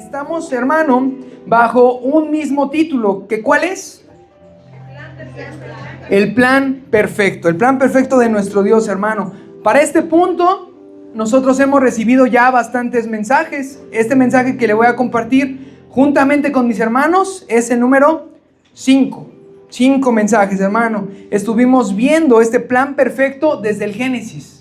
Estamos, hermano, bajo un mismo título, que ¿cuál es? El plan perfecto, el plan perfecto de nuestro Dios, hermano. Para este punto, nosotros hemos recibido ya bastantes mensajes. Este mensaje que le voy a compartir juntamente con mis hermanos es el número 5. 5 mensajes, hermano. Estuvimos viendo este plan perfecto desde el Génesis.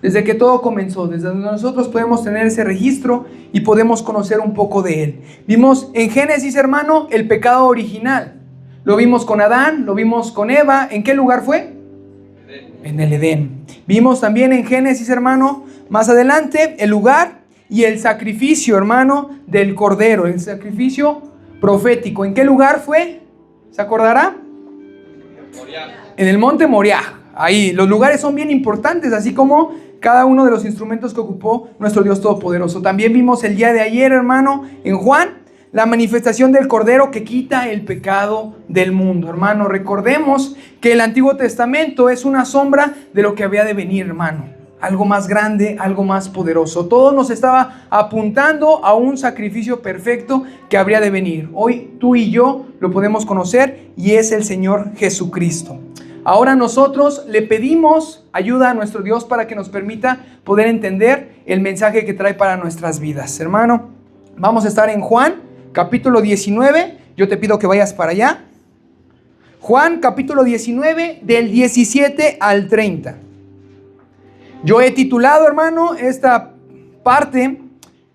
Desde que todo comenzó, desde donde nosotros podemos tener ese registro y podemos conocer un poco de él. Vimos en Génesis, hermano, el pecado original. Lo vimos con Adán, lo vimos con Eva. ¿En qué lugar fue? En el Edén. Vimos también en Génesis, hermano, más adelante, el lugar y el sacrificio, hermano, del Cordero, el sacrificio profético. ¿En qué lugar fue? ¿Se acordará? Moriah. En el monte Moriah. Ahí, los lugares son bien importantes, así como cada uno de los instrumentos que ocupó nuestro Dios Todopoderoso. También vimos el día de ayer, hermano, en Juan, la manifestación del Cordero que quita el pecado del mundo. Hermano, recordemos que el Antiguo Testamento es una sombra de lo que había de venir, hermano. Algo más grande, algo más poderoso. Todo nos estaba apuntando a un sacrificio perfecto que habría de venir. Hoy tú y yo lo podemos conocer y es el Señor Jesucristo. Ahora nosotros le pedimos ayuda a nuestro Dios para que nos permita poder entender el mensaje que trae para nuestras vidas. Hermano, vamos a estar en Juan, capítulo 19. Yo te pido que vayas para allá. Juan, capítulo 19, del 17 al 30. Yo he titulado, hermano, esta parte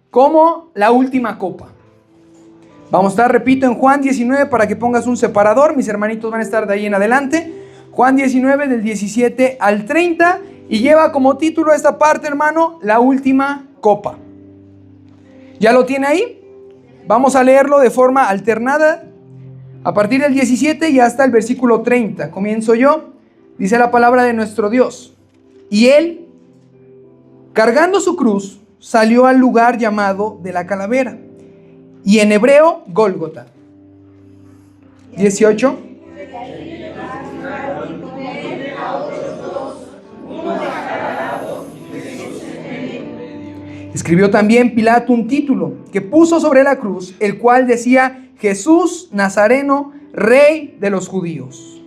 como la última copa. Vamos a estar, repito, en Juan 19 para que pongas un separador. Mis hermanitos van a estar de ahí en adelante. Juan 19 del 17 al 30 y lleva como título esta parte, hermano, la última copa. ¿Ya lo tiene ahí? Vamos a leerlo de forma alternada a partir del 17 y hasta el versículo 30. Comienzo yo. Dice la palabra de nuestro Dios. Y él, cargando su cruz, salió al lugar llamado de la calavera, y en hebreo, Gólgota. 18. Escribió también Pilato un título que puso sobre la cruz, el cual decía: Jesús Nazareno, Rey de los Judíos.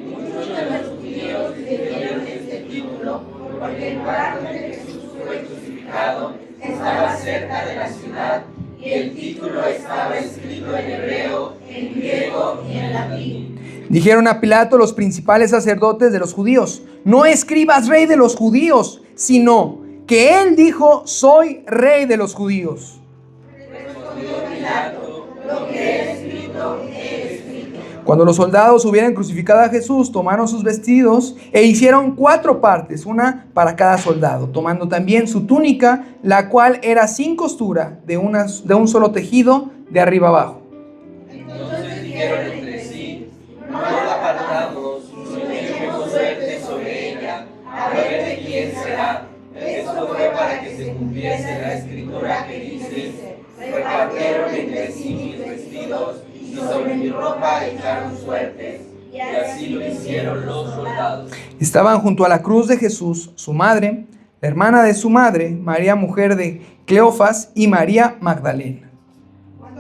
Muchos de los judíos recibieron este título porque el lugar donde Jesús fue crucificado estaba cerca de la ciudad y el título estaba escrito en hebreo, en griego y en latín. Dijeron a Pilato los principales sacerdotes de los judíos: no escribas Rey de los Judíos, sino que él dijo: soy Rey de los Judíos. Respondió Pilato: lo que he escrito, he escrito. Cuando los soldados hubieran crucificado a Jesús, tomaron sus vestidos e hicieron 4 partes, una para cada soldado, tomando también su túnica, la cual era sin costura, de un solo tejido, de arriba abajo. Entonces dijeron entre sí: no la apartamos, sino echemos suerte sobre ella, a ver de quién será. Esto fue para que se cumpliese la escritura que dice: repartieron entre sí mis vestidos y sobre mi ropa echaron suertes. Y así lo hicieron los soldados. Estaban junto a la cruz de Jesús su madre, la hermana de su madre, María, mujer de Cleofas, y María Magdalena.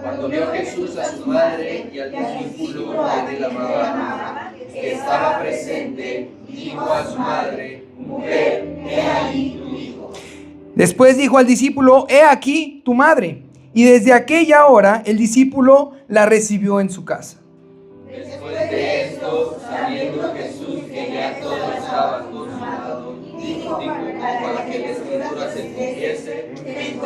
Cuando vio Jesús a su madre y al discípulo que él amaba, que estaba presente, dijo a su madre: mujer, he ahí tu hijo. Después dijo al discípulo: he aquí tu madre. Y desde aquella hora el discípulo la recibió en su casa. Después de esto, sabiendo Jesús que ya todo estaba consumado, dijo para que la escritura se cumpliese: tengo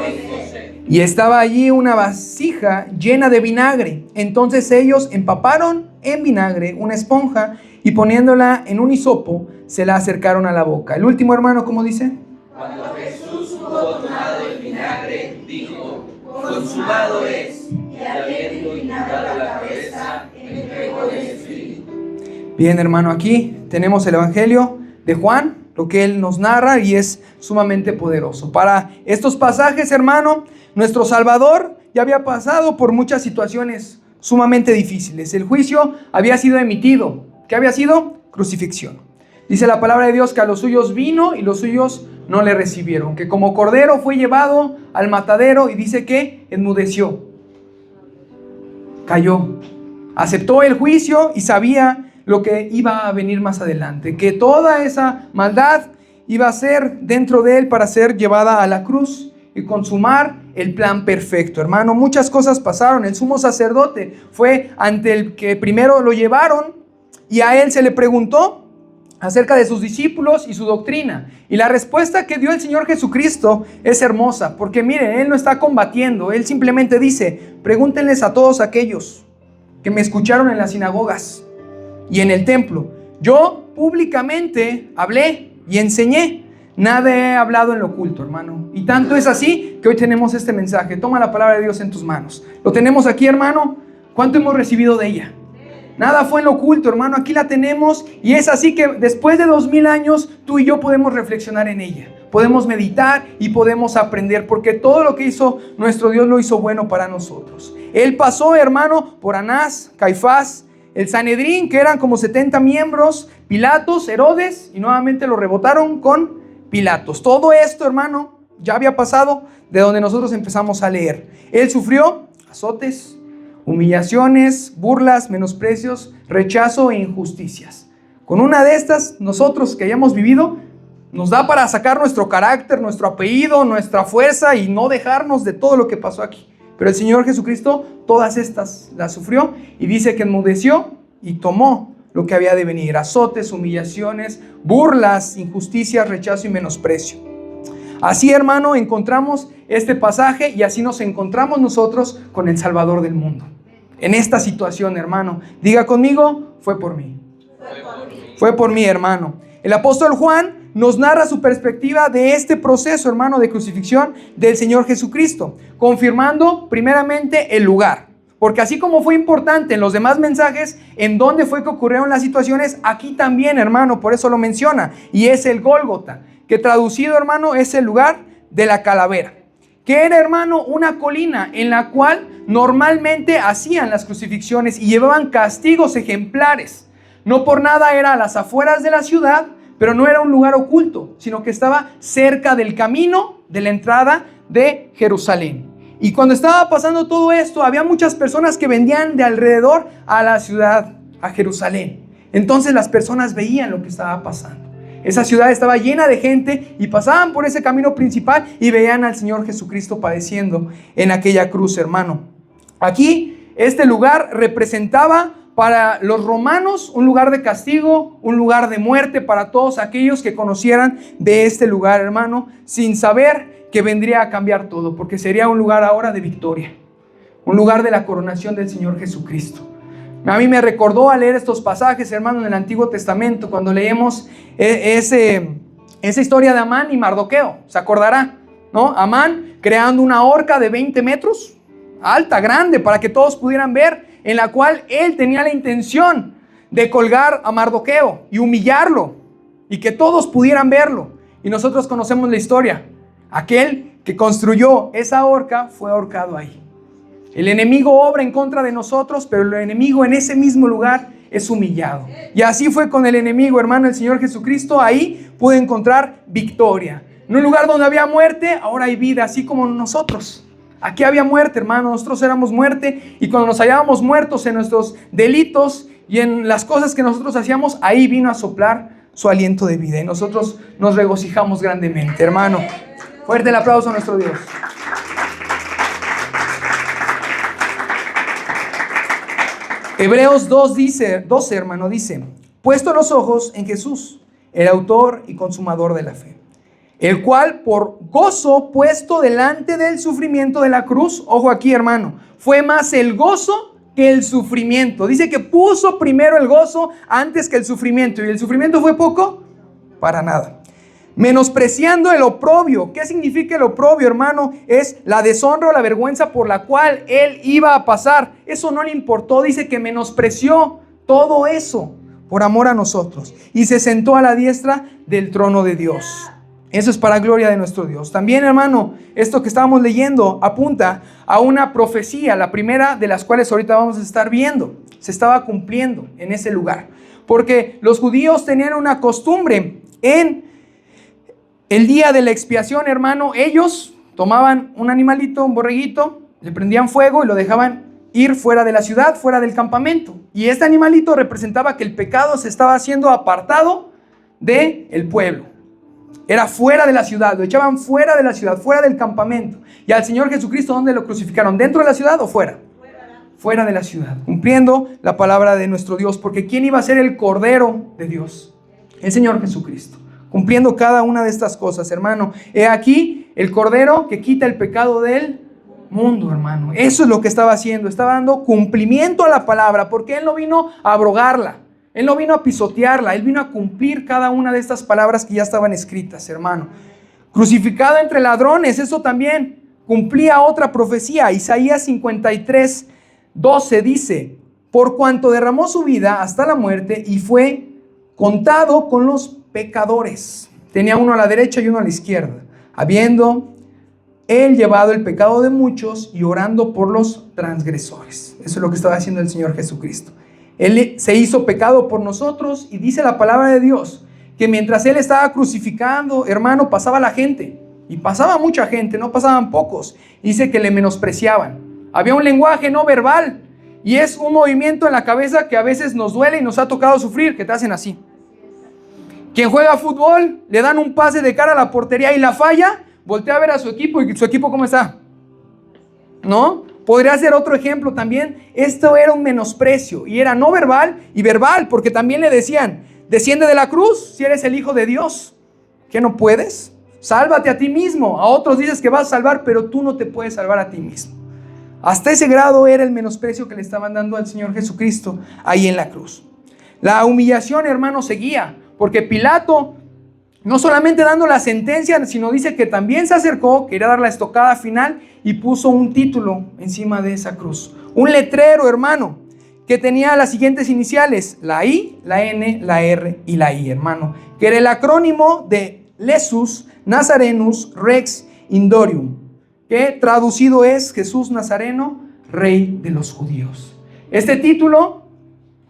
sed. Y estaba allí una vasija llena de vinagre. Entonces ellos empaparon en vinagre una esponja y poniéndola en un hisopo, se la acercaron a la boca. El último, hermano, ¿cómo dice? Cuando Jesús hubo tomado el vinagre, dijo: consumado es, y habiendo inclinado la cabeza, entregó el espíritu. Bien, hermano, aquí tenemos el Evangelio de Juan, lo que él nos narra, y es sumamente poderoso. Para estos pasajes, hermano, nuestro Salvador ya había pasado por muchas situaciones sumamente difíciles. El juicio había sido emitido. ¿Qué había sido? Crucifixión. Dice la palabra de Dios que a los suyos vino y los suyos no le recibieron, que como cordero fue llevado al matadero y dice que enmudeció. cayó. Aceptó el juicio y sabía lo que iba a venir más adelante, que toda esa maldad iba a ser dentro de él para ser llevada a la cruz y consumar el plan perfecto. Hermano, muchas cosas pasaron. El sumo sacerdote fue ante el que primero lo llevaron y a él se le preguntó acerca de sus discípulos y su doctrina. Y la respuesta que dio el Señor Jesucristo es hermosa, porque miren, Él no está combatiendo, Él simplemente dice: pregúntenles a todos aquellos que me escucharon en las sinagogas y en el templo. Yo públicamente hablé y enseñé. Nada he hablado en lo oculto, hermano. Y tanto es así que hoy tenemos este mensaje. Toma la palabra de Dios en tus manos. Lo tenemos aquí, hermano. ¿Cuánto hemos recibido de ella? Nada fue en lo oculto, hermano. Aquí la tenemos. Y es así que después de 2000 años, tú y yo podemos reflexionar en ella. Podemos meditar y podemos aprender. Porque todo lo que hizo nuestro Dios lo hizo bueno para nosotros. Él pasó, hermano, por Anás, Caifás, el Sanedrín, que eran como 70 miembros, Pilatos, Herodes, y nuevamente lo rebotaron con Pilatos. Todo esto, hermano, ya había pasado de donde nosotros empezamos a leer. Él sufrió azotes, humillaciones, burlas, menosprecios, rechazo e injusticias. Con una de estas, nosotros que hayamos vivido, nos da para sacar nuestro carácter, nuestro apellido, nuestra fuerza y no dejarnos de todo lo que pasó aquí. Pero el Señor Jesucristo todas estas las sufrió y dice que enmudeció y tomó lo que había de venir: azotes, humillaciones, burlas, injusticias, rechazo y menosprecio. Así, hermano, encontramos este pasaje y así nos encontramos nosotros con el Salvador del mundo. En esta situación, hermano, diga conmigo: fue por mí. Fue por mí, hermano. El apóstol Juan nos narra su perspectiva de este proceso, hermano, de crucifixión del Señor Jesucristo, confirmando primeramente el lugar. Porque así como fue importante en los demás mensajes, en dónde fue que ocurrieron las situaciones, aquí también, hermano, por eso lo menciona, y es el Gólgota, que traducido, hermano, es el lugar de la calavera, que era, hermano, una colina en la cual normalmente hacían las crucifixiones y llevaban castigos ejemplares. No por nada era a las afueras de la ciudad, pero no era un lugar oculto, sino que estaba cerca del camino de la entrada de Jerusalén. Y cuando estaba pasando todo esto, había muchas personas que vendían de alrededor a la ciudad, a Jerusalén. Entonces las personas veían lo que estaba pasando. Esa ciudad estaba llena de gente y pasaban por ese camino principal y veían al Señor Jesucristo padeciendo en aquella cruz, hermano. Aquí, este lugar representaba para los romanos un lugar de castigo, un lugar de muerte para todos aquellos que conocieran de este lugar, hermano, sin saber que vendría a cambiar todo, porque sería un lugar ahora de victoria, un lugar de la coronación del Señor Jesucristo. A mí me recordó al leer estos pasajes, hermano, en el Antiguo Testamento, cuando leemos esa historia de Amán y Mardoqueo. ¿Se acordará? ¿No? Amán creando una horca de 20 metros, alta, grande, para que todos pudieran ver, en la cual él tenía la intención de colgar a Mardoqueo y humillarlo y que todos pudieran verlo. Y nosotros conocemos la historia. Aquel que construyó esa horca fue ahorcado ahí. El enemigo obra en contra de nosotros, pero el enemigo en ese mismo lugar es humillado. Y así fue con el enemigo, hermano, el Señor Jesucristo. Ahí pudo encontrar victoria. En un lugar donde había muerte, ahora hay vida, así como nosotros. Aquí había muerte, hermano, nosotros éramos muerte, y cuando nos hallábamos muertos en nuestros delitos y en las cosas que nosotros hacíamos, ahí vino a soplar su aliento de vida y nosotros nos regocijamos grandemente, hermano. Fuerte el aplauso a nuestro Dios. Hebreos 12, hermano, dice: puesto los ojos en Jesús, el autor y consumador de la fe, el cual por gozo puesto delante del sufrimiento de la cruz, ojo aquí, hermano, fue más el gozo que el sufrimiento. Dice que puso primero el gozo antes que el sufrimiento. ¿Y el sufrimiento fue poco? Para nada. Menospreciando el oprobio. ¿Qué significa el oprobio, hermano? Es la deshonra o la vergüenza por la cual él iba a pasar. Eso no le importó. Dice que menospreció todo eso por amor a nosotros y se sentó a la diestra del trono de Dios. Eso es para gloria de nuestro Dios. También, hermano, esto que estábamos leyendo apunta a una profecía, la primera de las cuales ahorita vamos a estar viendo. Se estaba cumpliendo en ese lugar. Porque los judíos tenían una costumbre en el día de la expiación, hermano. Ellos tomaban un animalito, un borreguito, le prendían fuego y lo dejaban ir fuera de la ciudad, fuera del campamento. Y este animalito representaba que el pecado se estaba haciendo apartado del pueblo. Era fuera de la ciudad, lo echaban fuera de la ciudad, fuera del campamento. Y al Señor Jesucristo, ¿dónde lo crucificaron? ¿Dentro de la ciudad o fuera? Fuera de la ciudad, cumpliendo la palabra de nuestro Dios. Porque ¿quién iba a ser el Cordero de Dios? El Señor Jesucristo. Cumpliendo cada una de estas cosas, hermano. He aquí el Cordero que quita el pecado del mundo, hermano. Eso es lo que estaba haciendo. Estaba dando cumplimiento a la palabra, porque Él no vino a abrogarla. Él no vino a pisotearla. Él vino a cumplir cada una de estas palabras que ya estaban escritas, hermano. Crucificado entre ladrones, eso también cumplía otra profecía. Isaías 53:12 dice: por cuanto derramó su vida hasta la muerte y fue contado con los pecadores. Tenía uno a la derecha y uno a la izquierda, habiendo Él llevado el pecado de muchos y orando por los transgresores. Eso es lo que estaba haciendo el Señor Jesucristo. Él se hizo pecado por nosotros, y dice la palabra de Dios que mientras Él estaba crucificando, hermano, pasaba la gente, y pasaba mucha gente, no pasaban pocos. Dice que le menospreciaban. Había un lenguaje no verbal, y es un movimiento en la cabeza que a veces nos duele y nos ha tocado sufrir, que te hacen así. Quien juega fútbol, le dan un pase de cara a la portería y la falla, voltea a ver a su equipo, y su equipo ¿cómo está? ¿No? Podría ser otro ejemplo también. Esto era un menosprecio, y era no verbal y verbal, porque también le decían: desciende de la cruz si eres el Hijo de Dios. ¿Qué no puedes? Sálvate a ti mismo. A otros dices que vas a salvar, pero tú no te puedes salvar a ti mismo. Hasta ese grado era el menosprecio que le estaban dando al Señor Jesucristo ahí en la cruz. La humillación, hermano, seguía, porque Pilato, no solamente dando la sentencia, sino dice que también se acercó, quería dar la estocada final, y puso un título encima de esa cruz. Un letrero, hermano, que tenía las siguientes iniciales: la I, la N, la R y la I, hermano, que era el acrónimo de Lesus Nazarenus Rex Indorium, que traducido es Jesús Nazareno, Rey de los Judíos. Este título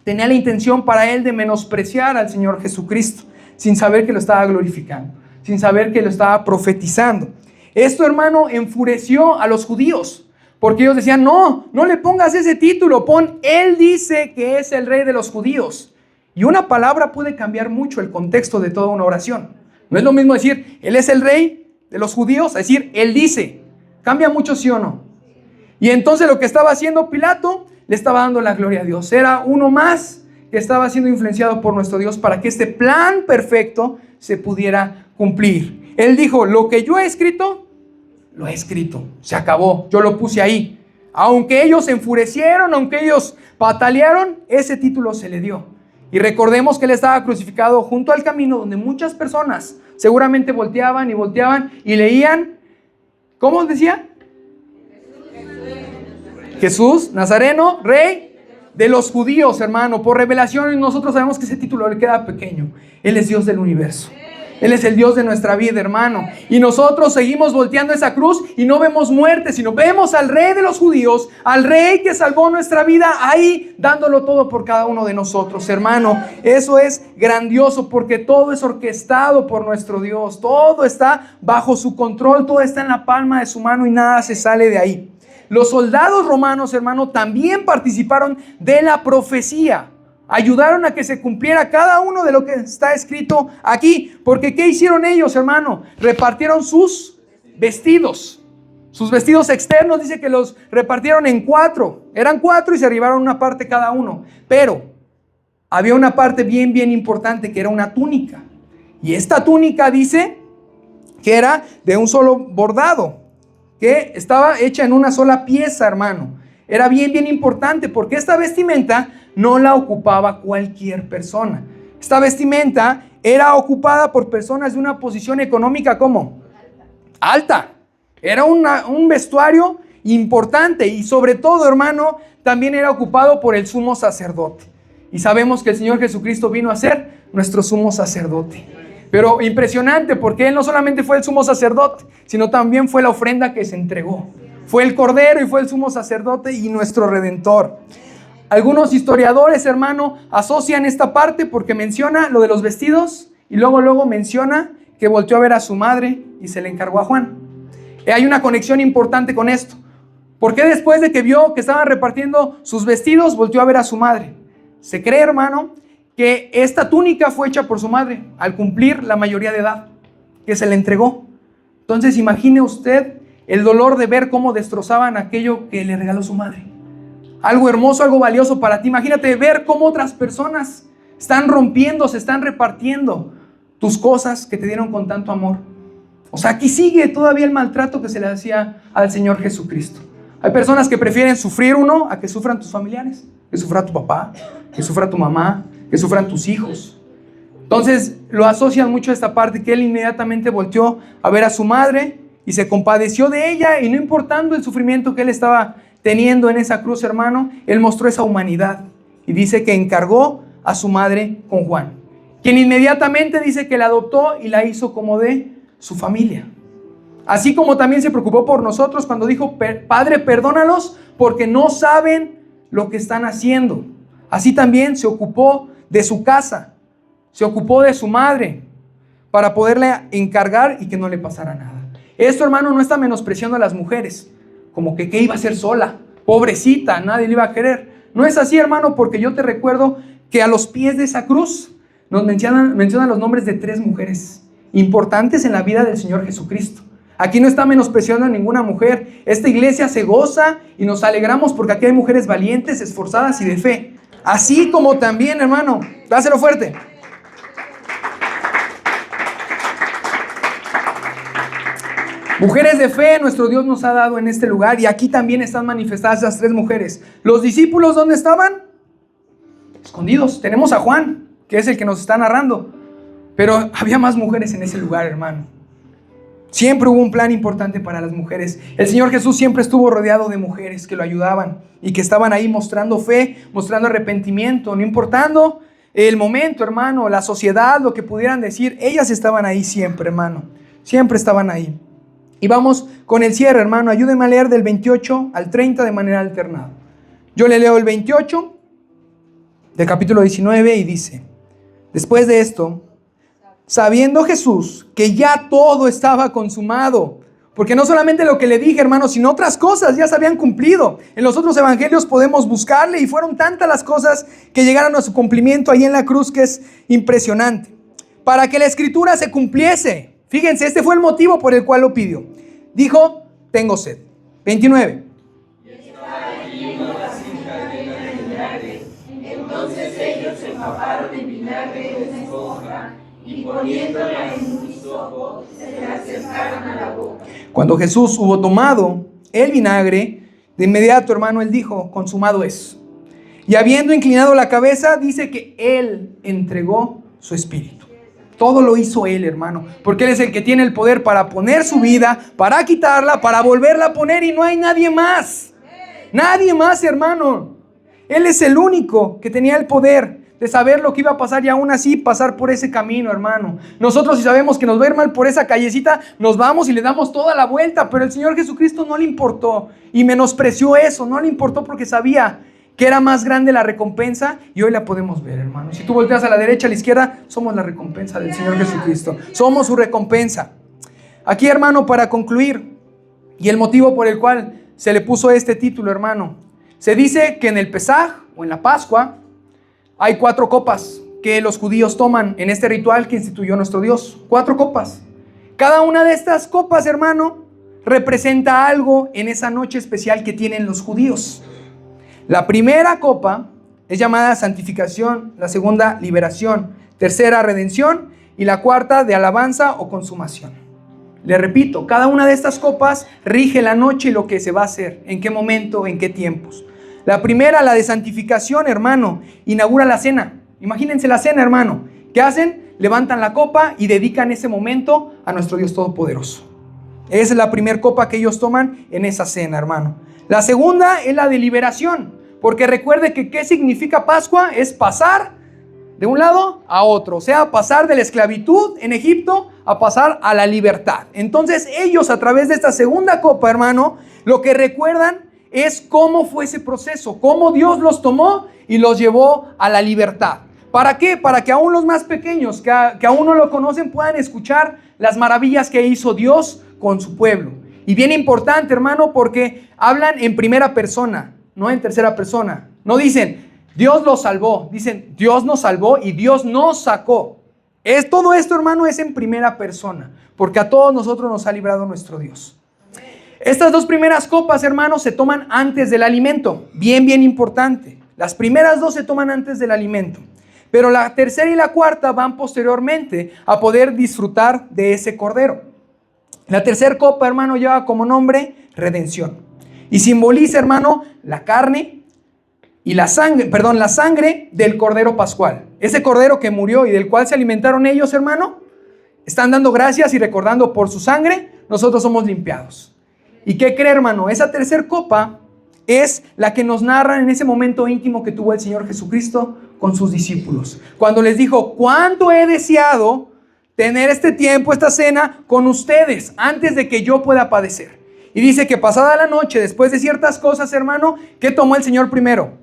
tenía la intención para él de menospreciar al Señor Jesucristo, sin saber que lo estaba glorificando, sin saber que lo estaba profetizando. Esto, hermano, enfureció a los judíos, porque ellos decían: no le pongas ese título, Él dice que es el Rey de los Judíos. Y una palabra puede cambiar mucho el contexto de toda una oración. No es lo mismo decir Él es el Rey de los Judíos, a decir Él dice. Cambia mucho, ¿sí o no? Y entonces lo que estaba haciendo Pilato, le estaba dando la gloria a Dios. Era uno más que estaba siendo influenciado por nuestro Dios para que este plan perfecto se pudiera cumplir. Él dijo: lo que yo he escrito, lo he escrito. Se acabó, yo lo puse ahí. Aunque ellos se enfurecieron, aunque ellos patalearon, ese título se le dio. Y recordemos que Él estaba crucificado junto al camino, donde muchas personas seguramente volteaban y leían, ¿cómo decía? Jesús Nazareno, Rey de los Judíos, hermano. Por revelación, nosotros sabemos que ese título le queda pequeño. Él es Dios del universo. Él es el Dios de nuestra vida, hermano. Y nosotros seguimos volteando esa cruz y no vemos muerte, sino vemos al Rey de los Judíos, al Rey que salvó nuestra vida ahí, dándolo todo por cada uno de nosotros, hermano. Eso es grandioso, porque todo es orquestado por nuestro Dios. Todo está bajo su control, todo está en la palma de su mano y nada se sale de ahí. Los soldados romanos, hermano, también participaron de la profecía. Ayudaron a que se cumpliera cada uno de lo que está escrito aquí. Porque ¿qué hicieron ellos, hermano? Repartieron sus vestidos. Sus vestidos externos, dice que los repartieron en 4. Eran 4 y se arribaron una parte cada uno. Pero había una parte bien importante, que era una túnica. Y esta túnica dice que era de un solo bordado, que estaba hecha en una sola pieza, hermano. Era bien importante, porque esta vestimenta no la ocupaba cualquier persona. Esta vestimenta era ocupada por personas de una posición económica, ¿cómo? Alta. Era un vestuario importante, y sobre todo, hermano, también era ocupado por el sumo sacerdote. Y sabemos que el Señor Jesucristo vino a ser nuestro sumo sacerdote. Pero impresionante, porque Él no solamente fue el sumo sacerdote, sino también fue la ofrenda que se entregó. Fue el Cordero y fue el sumo sacerdote y nuestro Redentor. Algunos historiadores, hermano, asocian esta parte porque menciona lo de los vestidos y luego menciona que volteó a ver a su madre y se le encargó a Juan. Hay una conexión importante con esto, ¿Por qué después de que vio que estaban repartiendo sus vestidos, volteó a ver a su madre? Se cree, hermano, que esta túnica fue hecha por su madre al cumplir la mayoría de edad, que se le entregó. Entonces imagine usted el dolor de ver cómo destrozaban aquello que le regaló su madre. Algo hermoso, algo valioso para ti. Imagínate ver cómo otras personas están rompiendo, se están repartiendo tus cosas que te dieron con tanto amor. O sea, aquí sigue todavía el maltrato que se le hacía al Señor Jesucristo. Hay personas que prefieren sufrir uno a que sufran tus familiares, que sufra tu papá, que sufra tu mamá, que sufran tus hijos. Entonces lo asocian mucho a esta parte, que él inmediatamente volteó a ver a su madre y se compadeció de ella, y no importando el sufrimiento que él estaba teniendo en esa cruz, hermano, él mostró esa humanidad y dice que encargó a su madre con Juan, quien inmediatamente dice que la adoptó y la hizo como de su familia. Así como también se preocupó por nosotros cuando dijo: Padre, perdónalos porque no saben lo que están haciendo. Así también se ocupó de su casa, se ocupó de su madre para poderle encargar y que no le pasara nada. Esto, hermano, no está menospreciando a las mujeres, como que ¿qué iba a hacer sola? Pobrecita, nadie le iba a querer. No es así, hermano, porque yo te recuerdo que a los pies de esa cruz nos mencionan los nombres de 3 mujeres importantes en la vida del Señor Jesucristo. Aquí no está menospreciando a ninguna mujer. Esta iglesia se goza y nos alegramos porque aquí hay mujeres valientes, esforzadas y de fe. Así como también, hermano, dáselo fuerte. Mujeres de fe, nuestro Dios nos ha dado en este lugar, y aquí también están manifestadas esas 3 mujeres. Los discípulos, ¿dónde estaban? Escondidos. Tenemos a Juan, que es el que nos está narrando, pero había más mujeres en ese lugar, hermano. Siempre hubo un plan importante para las mujeres. El Señor Jesús siempre estuvo rodeado de mujeres que lo ayudaban y que estaban ahí mostrando fe, mostrando arrepentimiento, no importando el momento, hermano, la sociedad, lo que pudieran decir. Ellas estaban ahí siempre, hermano. Siempre estaban ahí. Y vamos con el cierre, hermano. Ayúdeme a leer del 28 al 30 de manera alternada. Yo le leo el 28 del capítulo 19 y dice: después de esto, sabiendo Jesús que ya todo estaba consumado, porque no solamente lo que le dije, hermano, sino otras cosas ya se habían cumplido. En los otros evangelios podemos buscarle, y fueron tantas las cosas que llegaron a su cumplimiento ahí en la cruz, que es impresionante. Para que la escritura se cumpliese. Fíjense, este fue el motivo por el cual lo pidió. Dijo: tengo sed. 29. Entonces ellos se empaparon en vinagre de una esponja y poniéndola en un hisopo se la acercaron a la boca. Cuando Jesús hubo tomado el vinagre, de inmediato, hermano, él dijo: consumado es. Y habiendo inclinado la cabeza, dice que él entregó su espíritu. Todo lo hizo él, hermano, porque él es el que tiene el poder para poner su vida, para quitarla, para volverla a poner, y no hay nadie más. Nadie más, hermano. Él es el único que tenía el poder de saber lo que iba a pasar y aún así pasar por ese camino, hermano. Nosotros, si sabemos que nos va a ir mal por esa callecita, nos vamos y le damos toda la vuelta, pero el Señor Jesucristo no le importó y menospreció eso. No le importó porque sabía que era más grande la recompensa, y hoy la podemos ver, hermano. Si tú volteas a la derecha, a la izquierda, somos la recompensa del Señor Jesucristo. Somos su recompensa. Aquí, hermano, para concluir, y el motivo por el cual se le puso este título, hermano, se dice que en el Pesaj o en la Pascua hay 4 copas que los judíos toman en este ritual que instituyó nuestro Dios. 4 copas. Cada una de estas copas, hermano, representa algo en esa noche especial que tienen los judíos. La primera copa es llamada santificación, la segunda liberación, tercera redención y la cuarta de alabanza o consumación. Le repito, cada una de estas copas rige la noche y lo que se va a hacer, en qué momento, en qué tiempos. La primera, la de santificación, hermano, inaugura la cena. Imagínense la cena, hermano. ¿Qué hacen? Levantan la copa y dedican ese momento a nuestro Dios Todopoderoso. Esa es la primera copa que ellos toman en esa cena, hermano. La segunda es la de liberación, porque recuerde que ¿qué significa Pascua? Es pasar de un lado a otro, o sea, pasar de la esclavitud en Egipto a pasar a la libertad. Entonces ellos, a través de esta segunda copa, hermano, lo que recuerdan es cómo fue ese proceso, cómo Dios los tomó y los llevó a la libertad. ¿Para qué? Para que aún los más pequeños, que aún no lo conocen, puedan escuchar las maravillas que hizo Dios con su pueblo. Y bien importante, hermano, porque hablan en primera persona, no en tercera persona. No dicen, Dios los salvó. Dicen, Dios nos salvó y Dios nos sacó. Todo esto, hermano, es en primera persona, porque a todos nosotros nos ha librado nuestro Dios. Estas dos primeras copas, hermanos, se toman antes del alimento. Bien importante. Las primeras dos se toman antes del alimento. Pero la tercera y la cuarta van posteriormente a poder disfrutar de ese cordero. La tercera copa, hermano, lleva como nombre redención. Y simboliza, hermano, la carne y la sangre del cordero pascual. Ese cordero que murió y del cual se alimentaron ellos, hermano, están dando gracias y recordando por su sangre, nosotros somos limpiados. ¿Y qué cree, hermano? Esa tercera copa es la que nos narra en ese momento íntimo que tuvo el Señor Jesucristo con sus discípulos. Cuando les dijo, ¿cuánto he deseado tener este tiempo, esta cena con ustedes antes de que yo pueda padecer? Y dice que pasada la noche, después de ciertas cosas, hermano, ¿qué tomó el Señor primero?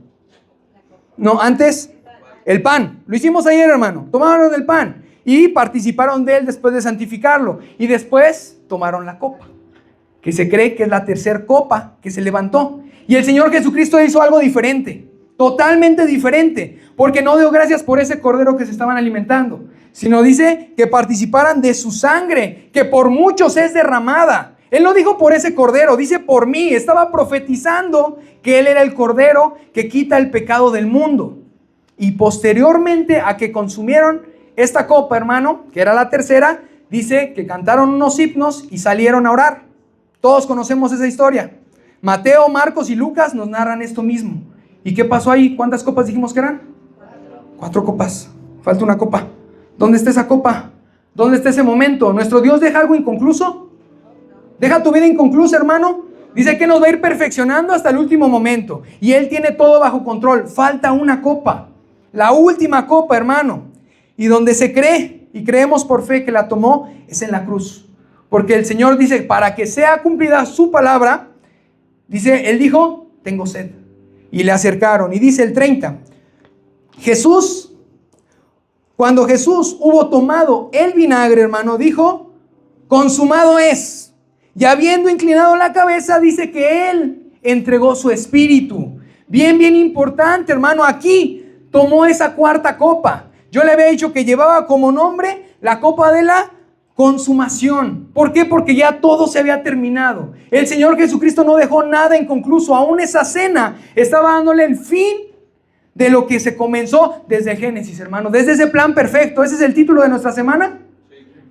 No, antes, el pan. Lo hicimos ayer, hermano. Tomaron el pan y participaron de él después de santificarlo. Y después tomaron la copa, que se cree que es la tercera copa que se levantó. Y el Señor Jesucristo hizo algo diferente, totalmente diferente, porque no dio gracias por ese cordero que se estaban alimentando, sino dice que participaran de su sangre, que por muchos es derramada. Él no dijo por ese cordero, dice por mí. Estaba profetizando que Él era el cordero que quita el pecado del mundo. Y posteriormente a que consumieron esta copa, hermano, que era la tercera, dice que cantaron unos himnos y salieron a orar. Todos conocemos esa historia. Mateo, Marcos y Lucas nos narran esto mismo. ¿Y qué pasó ahí? ¿Cuántas copas dijimos que eran? 4 copas. Falta una copa. ¿Dónde está esa copa? ¿Dónde está ese momento? ¿Nuestro Dios deja algo inconcluso? ¿Deja tu vida inconclusa, hermano? Dice que nos va a ir perfeccionando hasta el último momento. Y Él tiene todo bajo control. Falta una copa. La última copa, hermano. Y donde se cree, y creemos por fe que la tomó, es en la cruz. Porque el Señor dice, para que sea cumplida su palabra, dice, Él dijo, tengo sed. Y le acercaron. Y dice el 30, cuando Jesús hubo tomado el vinagre, hermano, dijo, consumado es. Y habiendo inclinado la cabeza, dice que Él entregó su espíritu. Bien importante, hermano. Aquí tomó esa cuarta copa. Yo le había dicho que llevaba como nombre la copa de la consumación. ¿Por qué? Porque ya todo se había terminado. El Señor Jesucristo no dejó nada inconcluso. Aún esa cena estaba dándole el fin de lo que se comenzó desde Génesis, hermano. Desde ese plan perfecto. Ese es el título de nuestra semana.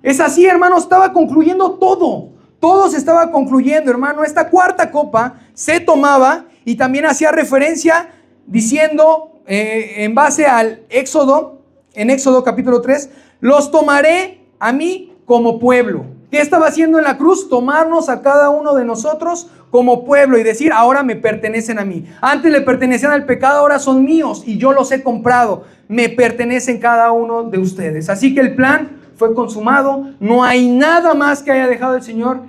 Es así, hermano. Estaba concluyendo todo. Todo se estaba concluyendo, hermano. Esta cuarta copa se tomaba y también hacía referencia diciendo, en base al Éxodo, en Éxodo capítulo 3, los tomaré a mí como pueblo. ¿Qué estaba haciendo en la cruz? Tomarnos a cada uno de nosotros como pueblo y decir, ahora me pertenecen a mí. Antes le pertenecían al pecado, ahora son míos y yo los he comprado. Me pertenecen cada uno de ustedes. Así que el plan fue consumado. No hay nada más que haya dejado el Señor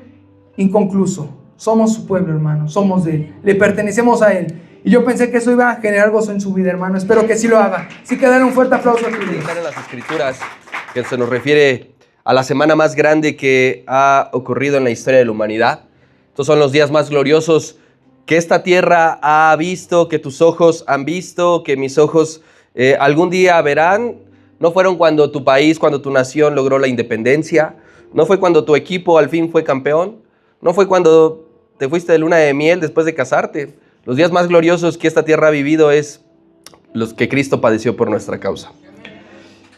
inconcluso. Somos su pueblo, hermano. Somos de Él. Le pertenecemos a Él. Y yo pensé que eso iba a generar gozo en su vida, hermano. Espero que sí lo haga. Así que darle un fuerte aplauso a tu Dios. En las Escrituras, que se nos refiere a la semana más grande que ha ocurrido en la historia de la humanidad. Estos son los días más gloriosos que esta tierra ha visto, que tus ojos han visto, que mis ojos algún día verán. No fueron cuando tu país, cuando tu nación logró la independencia. No fue cuando tu equipo al fin fue campeón. No fue cuando te fuiste de luna de miel después de casarte. Los días más gloriosos que esta tierra ha vivido es los que Cristo padeció por nuestra causa.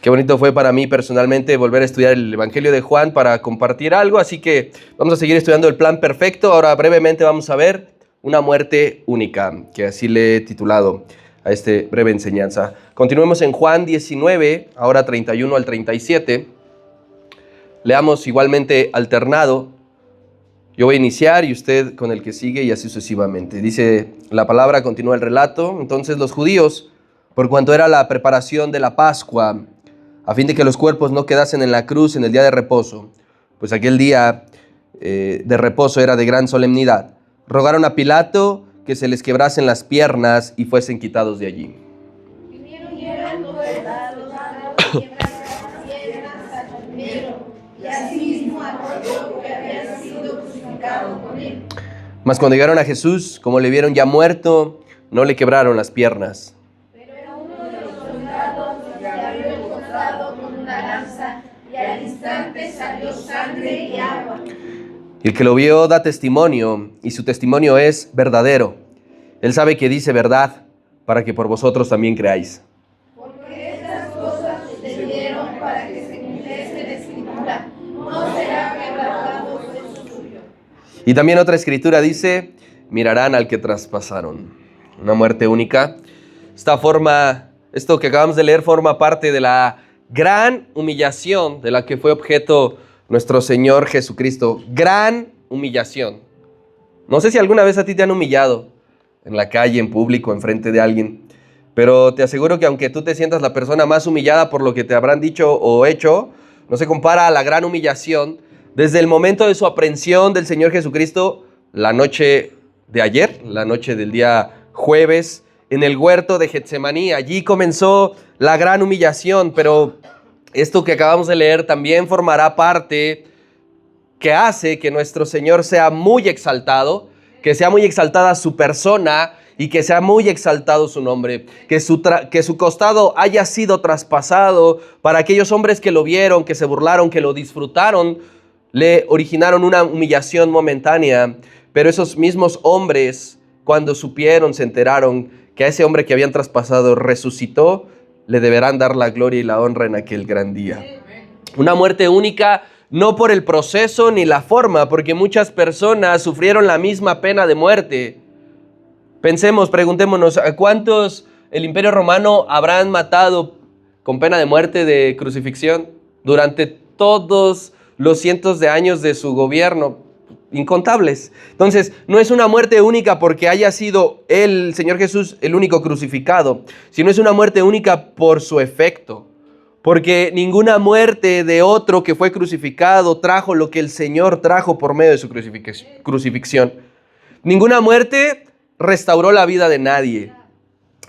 Qué bonito fue para mí personalmente volver a estudiar el Evangelio de Juan para compartir algo. Así que vamos a seguir estudiando el plan perfecto. Ahora brevemente vamos a ver una muerte única, que así le he titulado a esta breve enseñanza. Continuemos en Juan 19, ahora 31 al 37. Leamos igualmente alternado. Yo voy a iniciar y usted con el que sigue y así sucesivamente. Dice la palabra, continúa el relato. Entonces los judíos, por cuanto era la preparación de la Pascua, a fin de que los cuerpos no quedasen en la cruz en el día de reposo, pues aquel día de reposo era de gran solemnidad, rogaron a Pilato que se les quebrasen las piernas y fuesen quitados de allí. Y asimismo a otro que había sido crucificado con Mas cuando llegaron a Jesús, como le vieron ya muerto, no le quebraron las piernas. Pero uno de los soldados le abrió el costado con una lanza y al instante salió sangre y agua. Y el que lo vio da testimonio, y su testimonio es verdadero. Él sabe que dice verdad, para que por vosotros también creáis. Porque estas cosas sucedieron para que se cumpliese la escritura. No será quebrantado hueso suyo. Y también otra escritura dice, mirarán al que traspasaron. Una muerte única. Esto que acabamos de leer forma parte de la gran humillación de la que fue objeto nuestro Señor Jesucristo. Gran humillación. No sé si alguna vez a ti te han humillado en la calle, en público, enfrente de alguien, pero te aseguro que aunque tú te sientas la persona más humillada por lo que te habrán dicho o hecho, no se compara a la gran humillación desde el momento de su aprehensión del Señor Jesucristo, la noche de ayer, la noche del día jueves, en el huerto de Getsemaní. Allí comenzó la gran humillación, pero esto que acabamos de leer también formará parte que hace que nuestro Señor sea muy exaltado, que sea muy exaltada su persona y que sea muy exaltado su nombre, que su costado haya sido traspasado para aquellos hombres que lo vieron, que se burlaron, que lo disfrutaron, le originaron una humillación momentánea, pero esos mismos hombres, cuando supieron, se enteraron que a ese hombre que habían traspasado resucitó, le deberán dar la gloria y la honra en aquel gran día. Una muerte única, no por el proceso ni la forma, porque muchas personas sufrieron la misma pena de muerte. Preguntémonos, ¿a cuántos el Imperio Romano habrán matado con pena de muerte, de crucifixión, durante todos los cientos de años de su gobierno? Incontables. Entonces, no es una muerte única porque haya sido el Señor Jesús el único crucificado, sino es una muerte única por su efecto. Porque ninguna muerte de otro que fue crucificado trajo lo que el Señor trajo por medio de su crucifixión. Ninguna muerte restauró la vida de nadie.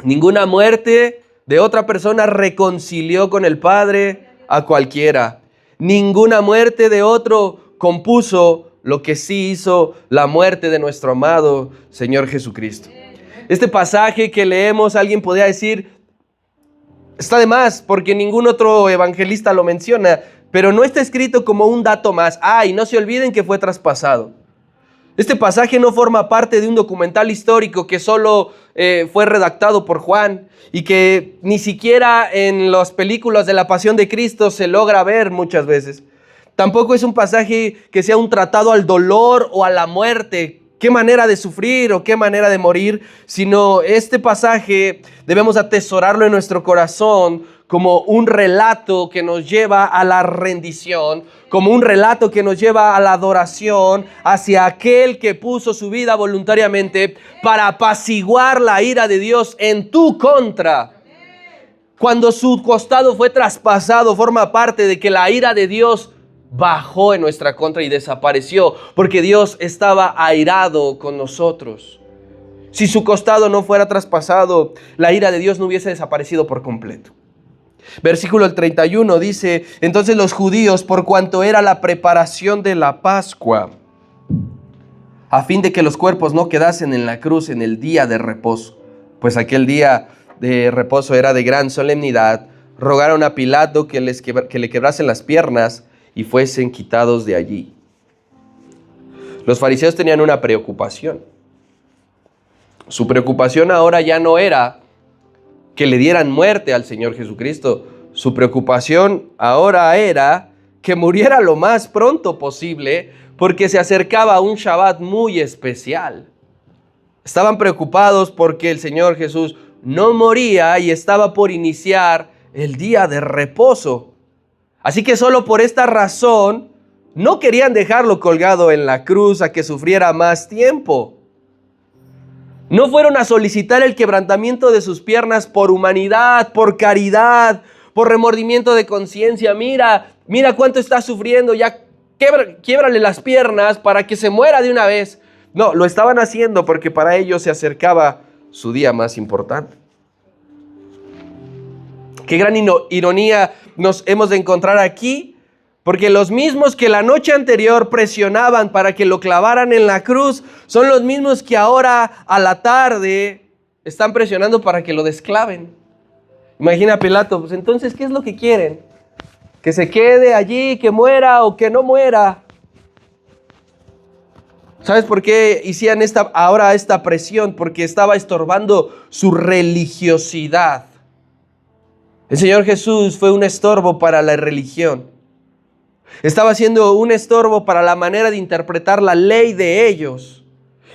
Ninguna muerte de otra persona reconcilió con el Padre a cualquiera. Ninguna muerte de otro compuso lo que sí hizo la muerte de nuestro amado Señor Jesucristo. Este pasaje que leemos, alguien podría decir, está de más porque ningún otro evangelista lo menciona, pero no está escrito como un dato más. Y no se olviden que fue traspasado. Este pasaje no forma parte de un documental histórico que solo fue redactado por Juan y que ni siquiera en las películas de la Pasión de Cristo se logra ver muchas veces. Tampoco es un pasaje que sea un tratado al dolor o a la muerte, qué manera de sufrir o qué manera de morir, sino este pasaje debemos atesorarlo en nuestro corazón como un relato que nos lleva a la rendición, como un relato que nos lleva a la adoración hacia aquel que puso su vida voluntariamente para apaciguar la ira de Dios en tu contra. Cuando su costado fue traspasado, forma parte de que la ira de Dios bajó en nuestra contra y desapareció, porque Dios estaba airado con nosotros. Si su costado no fuera traspasado, la ira de Dios no hubiese desaparecido por completo. Versículo 31 dice, entonces los judíos, por cuanto era la preparación de la Pascua, a fin de que los cuerpos no quedasen en la cruz en el día de reposo, pues aquel día de reposo era de gran solemnidad, rogaron a Pilato que le quebrasen las piernas y fuesen quitados de allí. Los fariseos tenían una preocupación. Su preocupación ahora ya no era que le dieran muerte al Señor Jesucristo. Su preocupación ahora era que muriera lo más pronto posible, porque se acercaba un Shabbat muy especial. Estaban preocupados porque el Señor Jesús no moría y estaba por iniciar el día de reposo. Así que solo por esta razón no querían dejarlo colgado en la cruz a que sufriera más tiempo. No fueron a solicitar el quebrantamiento de sus piernas por humanidad, por caridad, por remordimiento de conciencia. Mira cuánto está sufriendo, ya quiebrale las piernas para que se muera de una vez. No, lo estaban haciendo porque para ellos se acercaba su día más importante. Qué gran ironía nos hemos de encontrar aquí, Porque los mismos que la noche anterior presionaban para que lo clavaran en la cruz, son los mismos que ahora a la tarde están presionando para que lo desclaven. Imagina a Pilato, pues entonces, ¿qué es lo que quieren? ¿Que se quede allí, que muera o que no muera? ¿Sabes por qué hacían ahora esta presión? Porque estaba estorbando su religiosidad. El Señor Jesús fue un estorbo para la religión. Estaba siendo un estorbo para la manera de interpretar la ley de ellos.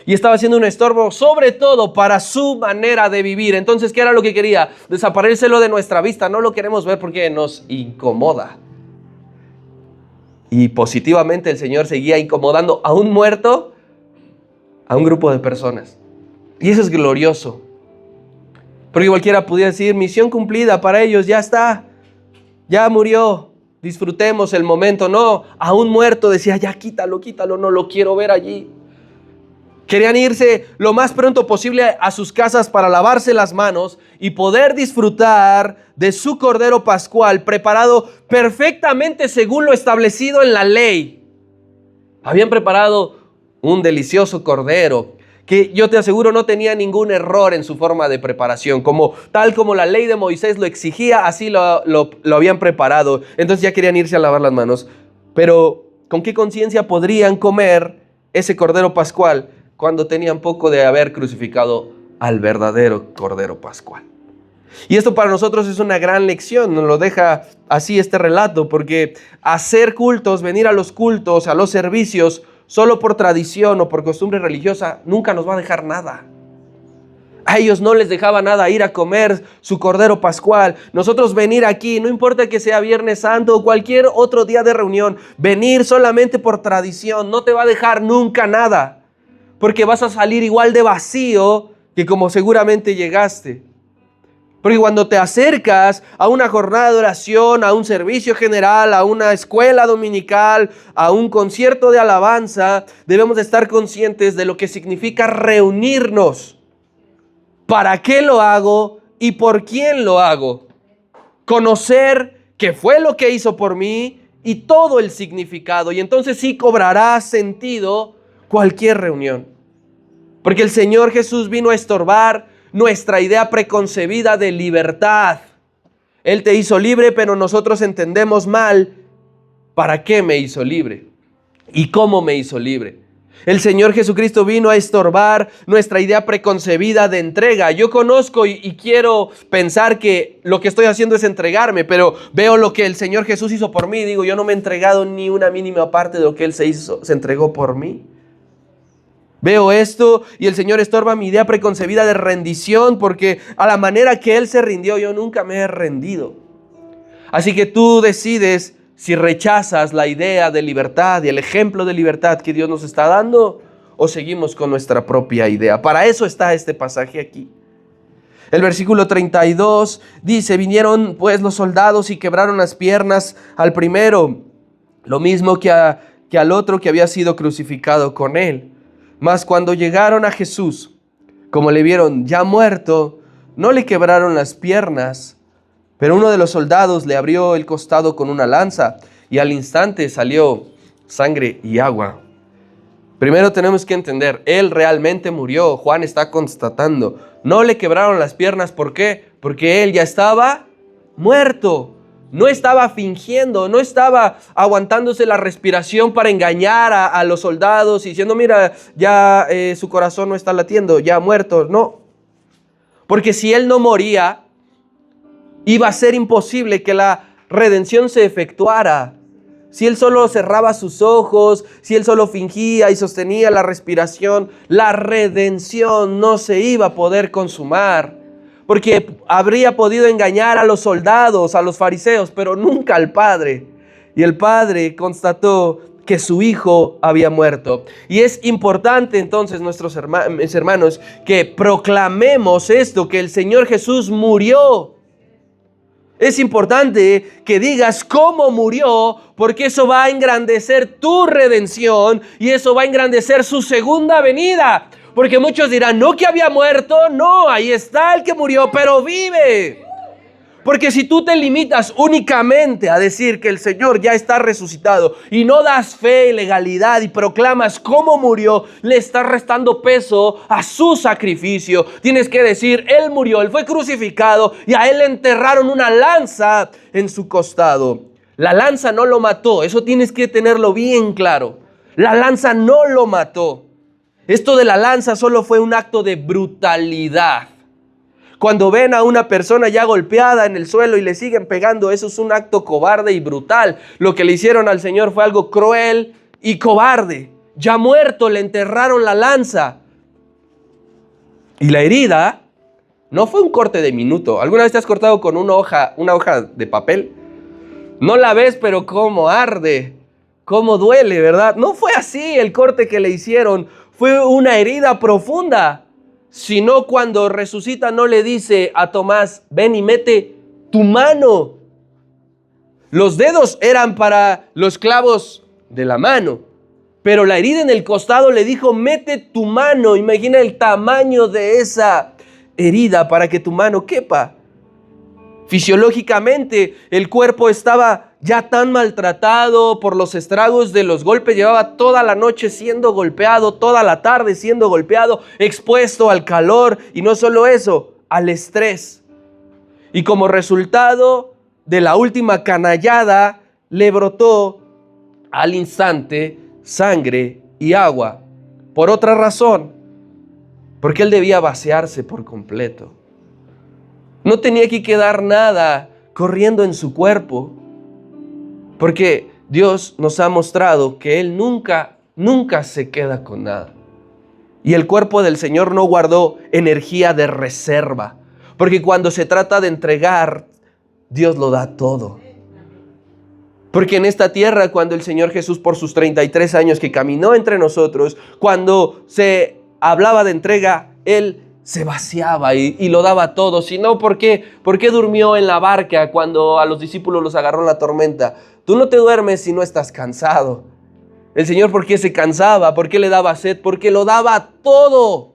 Y estaba siendo un estorbo sobre todo para su manera de vivir. Entonces, ¿qué era lo que quería? Desaparecérselo de nuestra vista. No lo queremos ver porque nos incomoda. Y positivamente el Señor seguía incomodando a un muerto, a un grupo de personas. Y eso es glorioso. Porque cualquiera pudiera decir, misión cumplida para ellos, ya está. Ya murió. Disfrutemos el momento. No, a un muerto decía, ya quítalo, no lo quiero ver allí. Querían irse lo más pronto posible a sus casas para lavarse las manos y poder disfrutar de su Cordero Pascual preparado perfectamente según lo establecido en la ley. Habían preparado un delicioso cordero que yo te aseguro no tenía ningún error en su forma de preparación. Tal como la ley de Moisés lo exigía, así lo habían preparado. Entonces ya querían irse a lavar las manos. Pero ¿con qué conciencia podrían comer ese Cordero Pascual cuando tenían poco de haber crucificado al verdadero Cordero Pascual? Y esto para nosotros es una gran lección, nos lo deja así este relato, porque hacer cultos, venir a los cultos, a los servicios, solo por tradición o por costumbre religiosa, nunca nos va a dejar nada. A ellos no les dejaba nada ir a comer su Cordero Pascual. Nosotros venir aquí, no importa que sea Viernes Santo o cualquier otro día de reunión, venir solamente por tradición no te va a dejar nunca nada, porque vas a salir igual de vacío que como seguramente llegaste. Porque cuando te acercas a una jornada de oración, a un servicio general, a una escuela dominical, a un concierto de alabanza, debemos de estar conscientes de lo que significa reunirnos. ¿Para qué lo hago y por quién lo hago? Conocer qué fue lo que hizo por mí y todo el significado. Y entonces sí cobrará sentido cualquier reunión. Porque el Señor Jesús vino a estorbar nuestra idea preconcebida de libertad. Él te hizo libre, pero nosotros entendemos mal para qué me hizo libre y cómo me hizo libre. El Señor Jesucristo vino a estorbar nuestra idea preconcebida de entrega. Yo conozco y quiero pensar que lo que estoy haciendo es entregarme, pero veo lo que el Señor Jesús hizo por mí y digo, yo no me he entregado ni una mínima parte de lo que Él se entregó por mí. Veo esto y el Señor estorba mi idea preconcebida de rendición, porque a la manera que Él se rindió, yo nunca me he rendido. Así que tú decides si rechazas la idea de libertad y el ejemplo de libertad que Dios nos está dando, o seguimos con nuestra propia idea. Para eso está este pasaje aquí. El versículo 32 dice, vinieron pues los soldados y quebraron las piernas al primero, lo mismo que al otro que había sido crucificado con Él. Mas cuando llegaron a Jesús, como le vieron ya muerto, no le quebraron las piernas, pero uno de los soldados le abrió el costado con una lanza y al instante salió sangre y agua. Primero tenemos que entender, Él realmente murió. Juan está constatando, no le quebraron las piernas. ¿Por qué? Porque Él ya estaba muerto. No estaba fingiendo, no estaba aguantándose la respiración para engañar a los soldados y diciendo, mira, ya su corazón no está latiendo, ya muerto. No, porque si Él no moría, iba a ser imposible que la redención se efectuara. Si Él solo cerraba sus ojos, si Él solo fingía y sostenía la respiración, la redención no se iba a poder consumar. Porque habría podido engañar a los soldados, a los fariseos, pero nunca al Padre. Y el Padre constató que su Hijo había muerto. Y es importante entonces, mis hermanos, que proclamemos esto, que el Señor Jesús murió. Es importante que digas cómo murió, porque eso va a engrandecer tu redención y eso va a engrandecer su segunda venida. Porque muchos dirán, no que había muerto, no, ahí está el que murió, pero vive. Porque si tú te limitas únicamente a decir que el Señor ya está resucitado y no das fe y legalidad y proclamas cómo murió, le estás restando peso a su sacrificio. Tienes que decir, Él murió, Él fue crucificado y a Él le enterraron una lanza en su costado. La lanza no lo mató, eso tienes que tenerlo bien claro. La lanza no lo mató. Esto de la lanza solo fue un acto de brutalidad. Cuando ven a una persona ya golpeada en el suelo y le siguen pegando, eso es un acto cobarde y brutal. Lo que le hicieron al Señor fue algo cruel y cobarde. Ya muerto, le enterraron la lanza. Y la herida no fue un corte de minuto. ¿Alguna vez te has cortado con una hoja de papel? No la ves, pero cómo arde, cómo duele, ¿verdad? No fue así el corte que le hicieron. Fue una herida profunda. Sino cuando resucita no le dice a Tomás, ven y mete tu mano. Los dedos eran para los clavos de la mano, pero la herida en el costado le dijo, mete tu mano. Imagina el tamaño de esa herida para que tu mano quepa. Fisiológicamente el cuerpo estaba ya tan maltratado por los estragos de los golpes. Llevaba toda la noche siendo golpeado, toda la tarde siendo golpeado, expuesto al calor y no solo eso, al estrés. Y como resultado de la última canallada, le brotó al instante sangre y agua. Por otra razón, porque él debía vaciarse por completo. No tenía que quedar nada corriendo en su cuerpo, porque Dios nos ha mostrado que Él nunca se queda con nada. Y el cuerpo del Señor no guardó energía de reserva, porque cuando se trata de entregar, Dios lo da todo. Porque en esta tierra, cuando el Señor Jesús por sus 33 años que caminó entre nosotros, cuando se hablaba de entrega, Él se vaciaba y lo daba todo. Si no, ¿por qué durmió en la barca cuando a los discípulos los agarró la tormenta? Tú no te duermes si no estás cansado. El Señor, ¿por qué se cansaba? ¿Por qué le daba sed? Porque lo daba todo.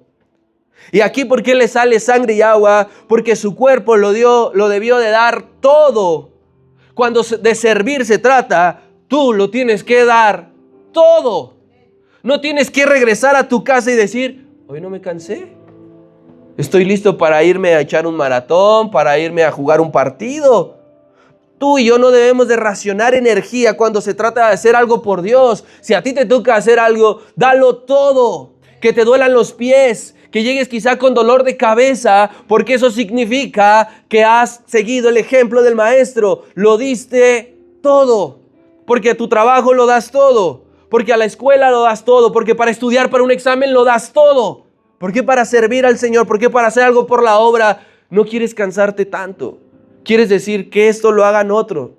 Y aquí, ¿por qué le sale sangre y agua? Porque su cuerpo lo debió de dar todo. Cuando de servir se trata, tú lo tienes que dar todo. No tienes que regresar a tu casa y decir, hoy no me cansé. Estoy listo para irme a echar un maratón, para irme a jugar un partido. Tú y yo no debemos de racionar energía cuando se trata de hacer algo por Dios. Si a ti te toca hacer algo, dalo todo. Que te duelan los pies, que llegues quizá con dolor de cabeza, porque eso significa que has seguido el ejemplo del maestro. Lo diste todo. Porque a tu trabajo lo das todo. Porque a la escuela lo das todo. Porque para estudiar para un examen lo das todo. ¿Por qué para servir al Señor? ¿Por qué para hacer algo por la obra no quieres cansarte tanto? ¿Quieres decir que esto lo hagan otros?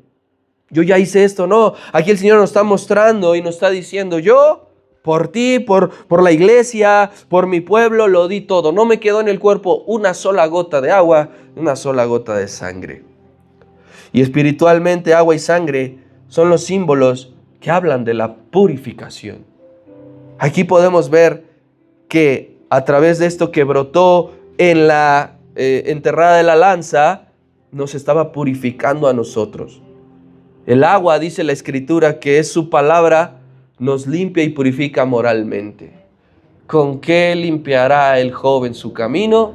Yo ya hice esto, no. Aquí el Señor nos está mostrando y nos está diciendo, yo por ti, por la iglesia, por mi pueblo, lo di todo. No me quedó en el cuerpo una sola gota de agua, una sola gota de sangre. Y espiritualmente agua y sangre son los símbolos que hablan de la purificación. Aquí podemos ver que a través de esto que brotó en la enterrada de la lanza, nos estaba purificando a nosotros. El agua, dice la Escritura, que es su palabra, nos limpia y purifica moralmente. ¿Con qué limpiará el joven su camino?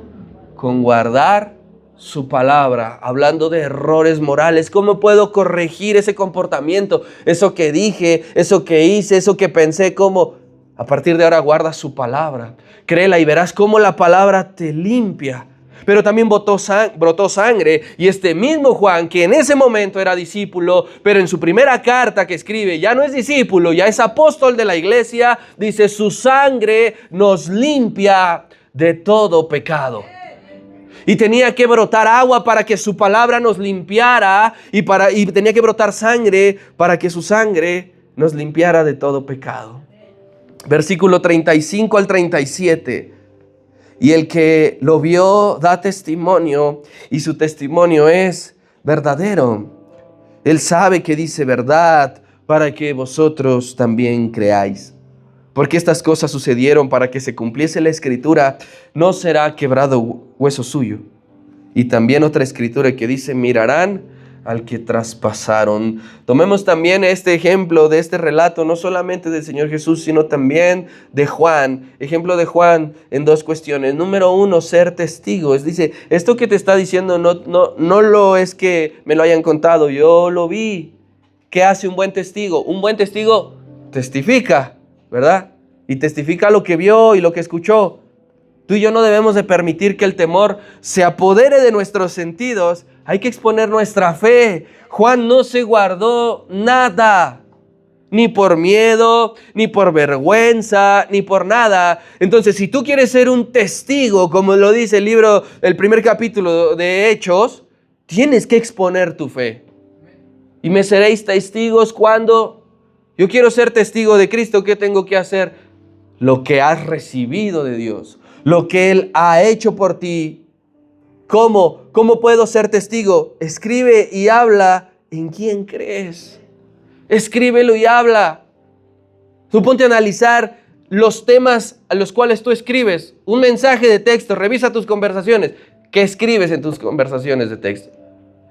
Con guardar su palabra. Hablando de errores morales, ¿cómo puedo corregir ese comportamiento? Eso que dije, eso que hice, eso que pensé, ¿cómo? A partir de ahora guarda su palabra. Créela y verás cómo la palabra te limpia. Pero también brotó sangre. Y este mismo Juan, que en ese momento era discípulo, pero en su primera carta que escribe ya no es discípulo, ya es apóstol de la iglesia, dice, su sangre nos limpia de todo pecado. Y tenía que brotar agua para que su palabra nos limpiara y tenía que brotar sangre para que su sangre nos limpiara de todo pecado. Versículo 35 al 37. Y el que lo vio da testimonio, y su testimonio es verdadero. Él sabe que dice verdad, para que vosotros también creáis. Porque estas cosas sucedieron para que se cumpliese la Escritura, no será quebrado hueso suyo. Y también otra escritura que dice, mirarán al que traspasaron. Tomemos también este ejemplo de este relato, no solamente del Señor Jesús, sino también de Juan. Ejemplo de Juan en dos cuestiones. Número uno, ser testigos. Dice, esto que te está diciendo no lo es que me lo hayan contado, yo lo vi. ¿Qué hace un buen testigo? Un buen testigo testifica, ¿verdad? Y testifica lo que vio y lo que escuchó. Tú y yo no debemos de permitir que el temor se apodere de nuestros sentidos. Hay que exponer nuestra fe. Juan no se guardó nada, ni por miedo, ni por vergüenza, ni por nada. Entonces, si tú quieres ser un testigo, como lo dice el libro, el primer capítulo de Hechos, tienes que exponer tu fe. Y me seréis testigos cuando yo quiero ser testigo de Cristo. ¿Qué tengo que hacer? Lo que has recibido de Dios, lo que Él ha hecho por ti. ¿Cómo puedo ser testigo? Escribe y habla en quién crees. Escríbelo y habla. Tú ponte a analizar los temas a los cuales tú escribes. Un mensaje de texto, revisa tus conversaciones. ¿Qué escribes en tus conversaciones de texto?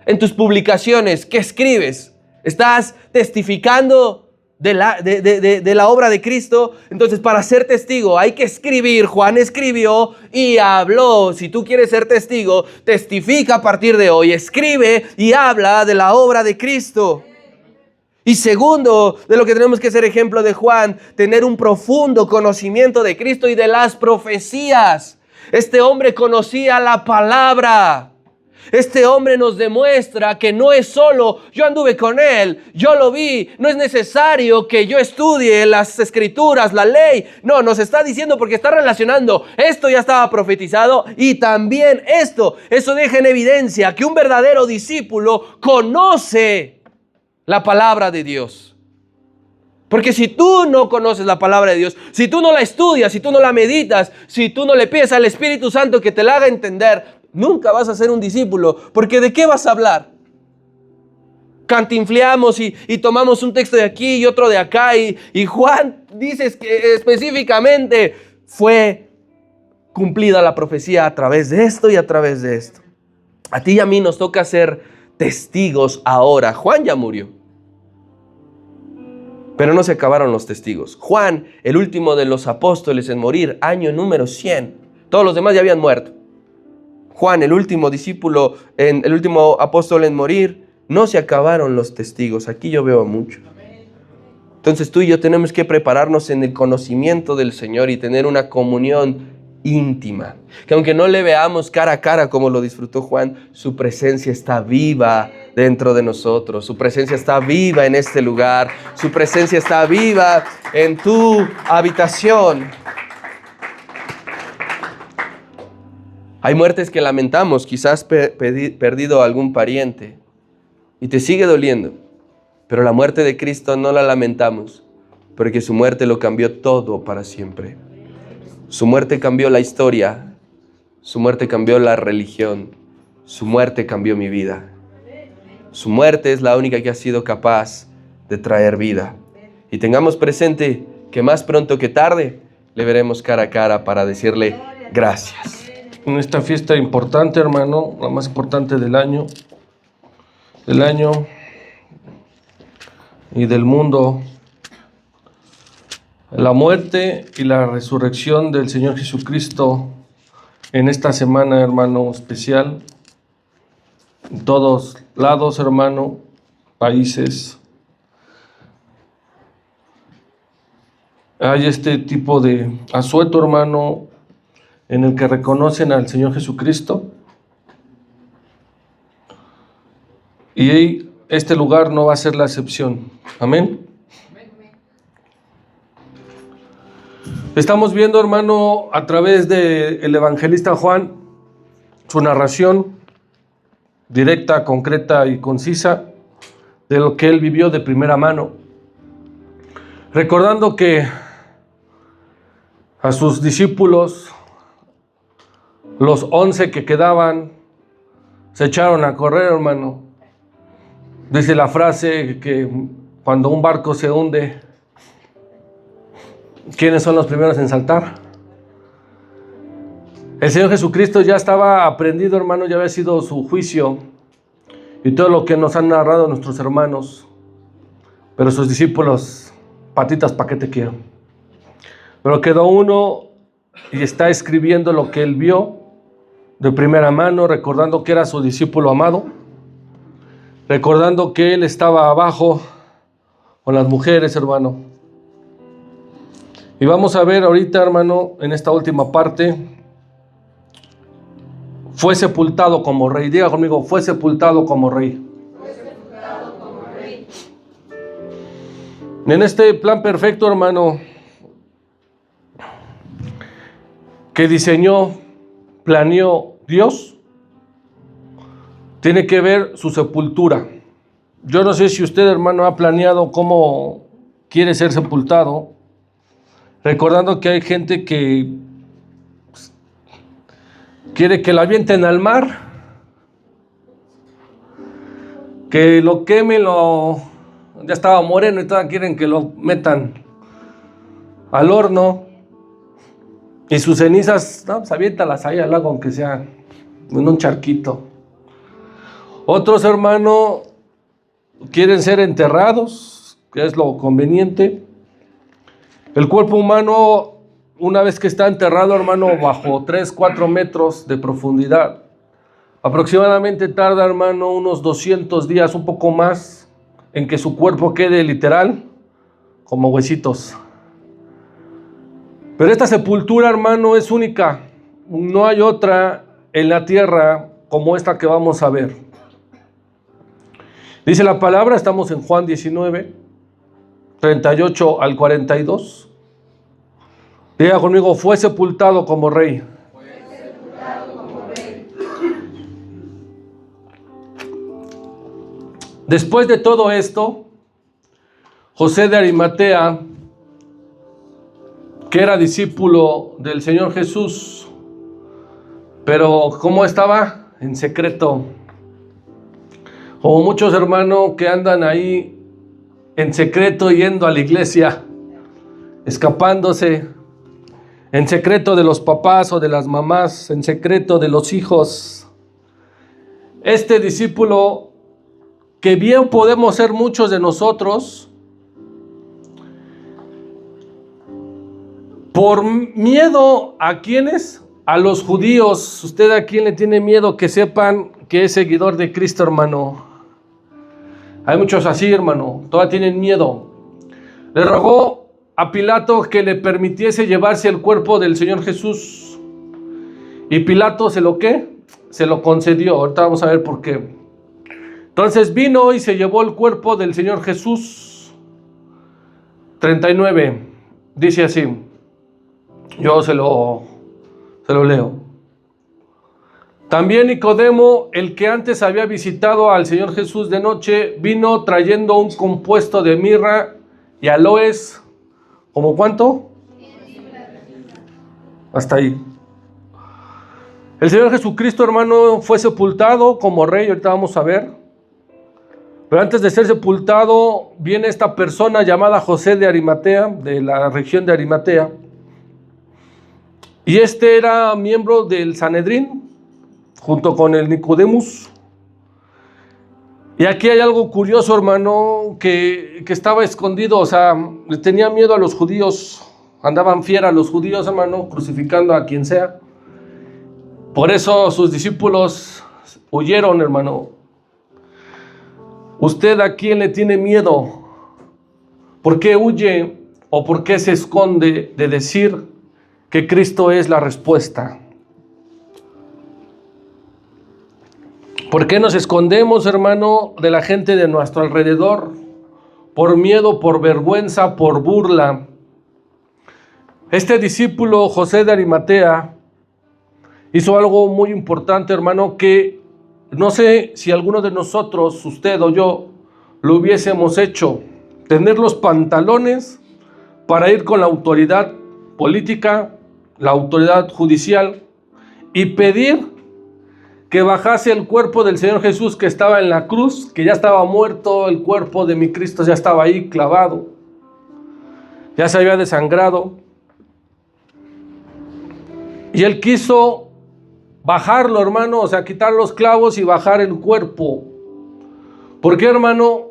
En tus publicaciones, ¿qué escribes? ¿Estás testificando de la obra de Cristo? Entonces, para ser testigo hay que escribir. Juan escribió y habló. Si tú quieres ser testigo, testifica a partir de hoy. Escribe y habla de la obra de Cristo. Y segundo, de lo que tenemos que ser ejemplo de Juan, tener un profundo conocimiento de Cristo y de las profecías. Este hombre conocía la palabra. Este hombre nos demuestra que no es solo yo anduve con él, yo lo vi, no es necesario que yo estudie las escrituras, la ley. No, nos está diciendo porque está relacionando. Esto ya estaba profetizado y también esto. Eso deja en evidencia que un verdadero discípulo conoce la palabra de Dios. Porque si tú no conoces la palabra de Dios, si tú no la estudias, si tú no la meditas, si tú no le pides al Espíritu Santo que te la haga entender, nunca vas a ser un discípulo, porque ¿de qué vas a hablar? Cantinfleamos y tomamos un texto de aquí y otro de acá y Juan dice que específicamente fue cumplida la profecía a través de esto y a través de esto. A ti y a mí nos toca ser testigos ahora. Juan ya murió, pero no se acabaron los testigos. Juan, el último de los apóstoles en morir, año número 100. Todos los demás ya habían muerto. Juan, el último discípulo, el último apóstol en morir, no se acabaron los testigos. Aquí yo veo a muchos. Entonces tú y yo tenemos que prepararnos en el conocimiento del Señor y tener una comunión íntima. Que aunque no le veamos cara a cara como lo disfrutó Juan, su presencia está viva dentro de nosotros. Su presencia está viva en este lugar. Su presencia está viva en tu habitación. Hay muertes que lamentamos, quizás perdido a algún pariente y te sigue doliendo, pero la muerte de Cristo no la lamentamos, porque su muerte lo cambió todo para siempre. Su muerte cambió la historia, su muerte cambió la religión, su muerte cambió mi vida. Su muerte es la única que ha sido capaz de traer vida. Y tengamos presente que más pronto que tarde le veremos cara a cara para decirle gracias. En esta fiesta importante, hermano, la más importante del año y del mundo, la muerte y la resurrección del Señor Jesucristo en esta semana, hermano, especial, en todos lados, hermano, países. Hay este tipo de asueto, hermano, en el que reconocen al Señor Jesucristo. Y este lugar no va a ser la excepción. Amén. Estamos viendo, hermano, a través del evangelista Juan, su narración directa, concreta y concisa de lo que él vivió de primera mano. Recordando que a sus discípulos, los 11 que quedaban, se echaron a correr, hermano. Dice la frase que cuando un barco se hunde, ¿quiénes son los primeros en saltar? El Señor Jesucristo ya estaba aprendido, hermano, ya había sido su juicio y todo lo que nos han narrado nuestros hermanos. Pero sus discípulos, patitas, ¿para qué te quiero? Pero quedó uno y está escribiendo lo que él vio de primera mano, recordando que era su discípulo amado, recordando que él estaba abajo con las mujeres, hermano. Y vamos a ver ahorita, hermano, en esta última parte, fue sepultado como rey. Diga conmigo, fue sepultado como rey. Fue sepultado como rey. En este plan perfecto, hermano, que diseñó, planeó Dios, tiene que ver su sepultura. Yo no sé si usted, hermano, ha planeado cómo quiere ser sepultado, recordando que hay gente que quiere que lo avienten al mar, que lo quemen, ya estaba moreno y todavía quieren que lo metan al horno, y sus cenizas, no, pues aviéntalas ahí al lago, aunque sea en un charquito. Otros, hermano, quieren ser enterrados, que es lo conveniente. El cuerpo humano, una vez que está enterrado, hermano, bajo 3-4 metros de profundidad, aproximadamente tarda, hermano, unos 200 días, un poco más, en que su cuerpo quede literal como huesitos. Pero esta sepultura, hermano, es única. No hay otra en la tierra como esta que vamos a ver. Dice la palabra, estamos en Juan 19, 38 al 42. Diga conmigo, fue sepultado como rey. Fue sepultado como rey. Después de todo esto, José de Arimatea, que era discípulo del Señor Jesús, pero ¿cómo estaba? En secreto. Como muchos hermanos que andan ahí en secreto yendo a la iglesia, escapándose, en secreto de los papás o de las mamás, en secreto de los hijos. Este discípulo, que bien podemos ser muchos de nosotros, por miedo ¿a quiénes? A los judíos. ¿Usted a quién le tiene miedo? Que sepan que es seguidor de Cristo, hermano. Hay muchos así, hermano, todavía tienen miedo. Le rogó a Pilato que le permitiese llevarse el cuerpo del Señor Jesús. Y Pilato se lo concedió. Ahorita vamos a ver por qué. Entonces vino y se llevó el cuerpo del Señor Jesús. 39. Dice así. Yo se lo leo. También Nicodemo, el que antes había visitado al Señor Jesús de noche, vino trayendo un compuesto de mirra y aloes. ¿Cómo cuánto? Hasta ahí. El Señor Jesucristo, hermano, fue sepultado como rey, ahorita vamos a ver. Pero antes de ser sepultado, viene esta persona llamada José de Arimatea, de la región de Arimatea. Y este era miembro del Sanedrín, junto con el Nicodemus. Y aquí hay algo curioso, hermano, que estaba escondido, o sea, le tenía miedo a los judíos, andaban fiera los judíos, hermano, crucificando a quien sea. Por eso sus discípulos huyeron, hermano. ¿Usted a quién le tiene miedo? ¿Por qué huye o por qué se esconde de decir que Cristo es la respuesta? ¿Por qué nos escondemos, hermano, de la gente de nuestro alrededor? Por miedo, por vergüenza, por burla. Este discípulo, José de Arimatea, hizo algo muy importante, hermano, que no sé si alguno de nosotros, usted o yo, lo hubiésemos hecho. Tener los pantalones para ir con la autoridad política, la autoridad judicial, y pedir que bajase el cuerpo del Señor Jesús que estaba en la cruz, que ya estaba muerto, el cuerpo de mi Cristo ya estaba ahí clavado, ya se había desangrado. Y él quiso bajarlo, hermano, o sea, quitar los clavos y bajar el cuerpo. ¿Por qué, hermano?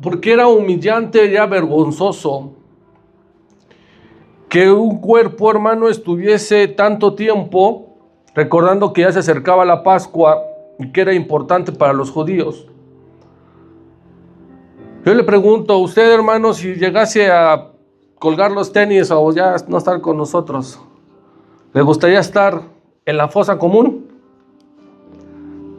Porque era humillante y era vergonzoso que un cuerpo, hermano, estuviese tanto tiempo, recordando que ya se acercaba la Pascua y que era importante para los judíos. Yo le pregunto a usted, hermano, si llegase a colgar los tenis o ya no estar con nosotros, ¿le gustaría estar en la fosa común?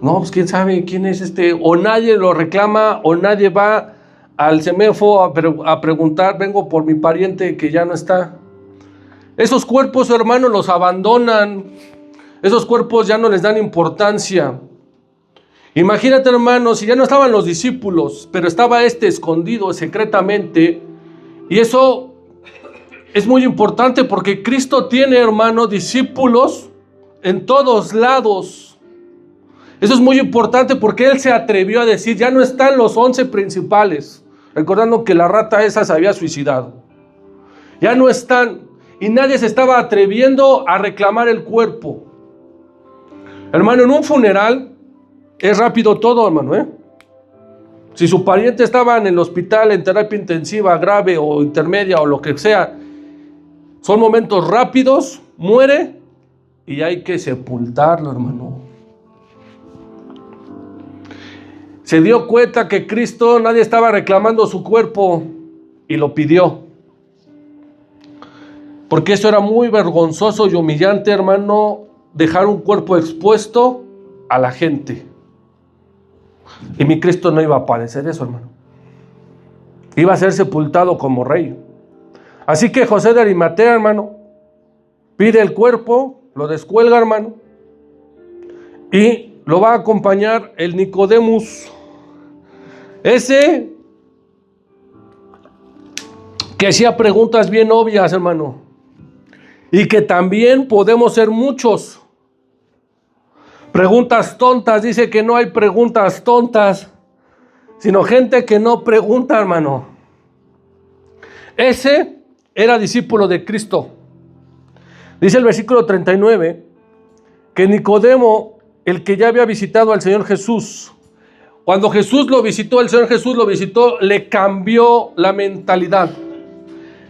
No, pues quién sabe quién es o nadie lo reclama, o nadie va al CEMEFO a preguntar, vengo por mi pariente que ya no está. Esos cuerpos, hermano, los abandonan, esos cuerpos ya no les dan importancia. Imagínate, hermano, si ya no estaban los discípulos, pero estaba escondido secretamente, y eso es muy importante porque Cristo tiene, hermano, discípulos en todos lados. Eso es muy importante porque Él se atrevió a decir, ya no están los 11 principales, recordando que la rata esa se había suicidado. Ya no están, y nadie se estaba atreviendo a reclamar el cuerpo. Hermano, en un funeral es rápido todo, hermano, Si su pariente estaba en el hospital en terapia intensiva grave o intermedia o lo que sea, son momentos rápidos, muere y hay que sepultarlo, hermano. Se dio cuenta que Cristo, nadie estaba reclamando su cuerpo y lo pidió. Porque eso era muy vergonzoso y humillante, hermano, dejar un cuerpo expuesto a la gente. Y mi Cristo no iba a padecer eso, hermano. Iba a ser sepultado como rey. Así que José de Arimatea, hermano, pide el cuerpo, lo descuelga, hermano, y lo va a acompañar el Nicodemus. Ese que hacía preguntas bien obvias, hermano, y que también podemos ser muchos. Preguntas tontas, dice que no hay preguntas tontas, sino gente que no pregunta, hermano. Ese era discípulo de Cristo. Dice el versículo 39, que Nicodemo, el que ya había visitado al Señor Jesús, cuando Jesús lo visitó, el Señor Jesús lo visitó, le cambió la mentalidad,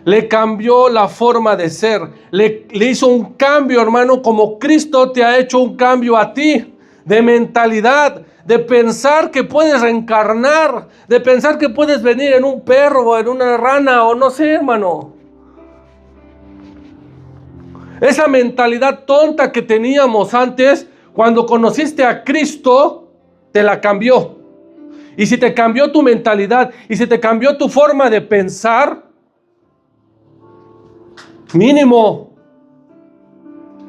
le cambió la forma de ser, le hizo un cambio, hermano, como Cristo te ha hecho un cambio a ti, de mentalidad, de pensar que puedes reencarnar, de pensar que puedes venir en un perro o en una rana o no sé, hermano. Esa mentalidad tonta que teníamos antes, cuando conociste a Cristo, te la cambió. Y si te cambió tu mentalidad, y si te cambió tu forma de pensar, mínimo,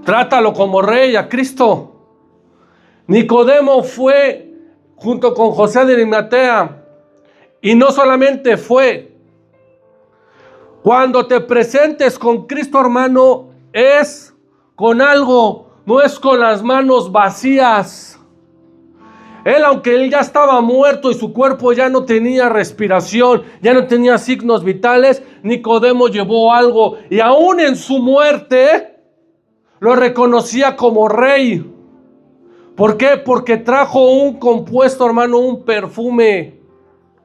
trátalo como rey a Cristo. Nicodemo fue junto con José de Arimatea, y no solamente fue. Cuando te presentes con Cristo, hermano, es con algo, no es con las manos vacías. Él, aunque él ya estaba muerto y su cuerpo ya no tenía respiración, ya no tenía signos vitales, Nicodemo llevó algo, y aún en su muerte lo reconocía como rey. ¿Por qué? Porque trajo un compuesto, hermano, un perfume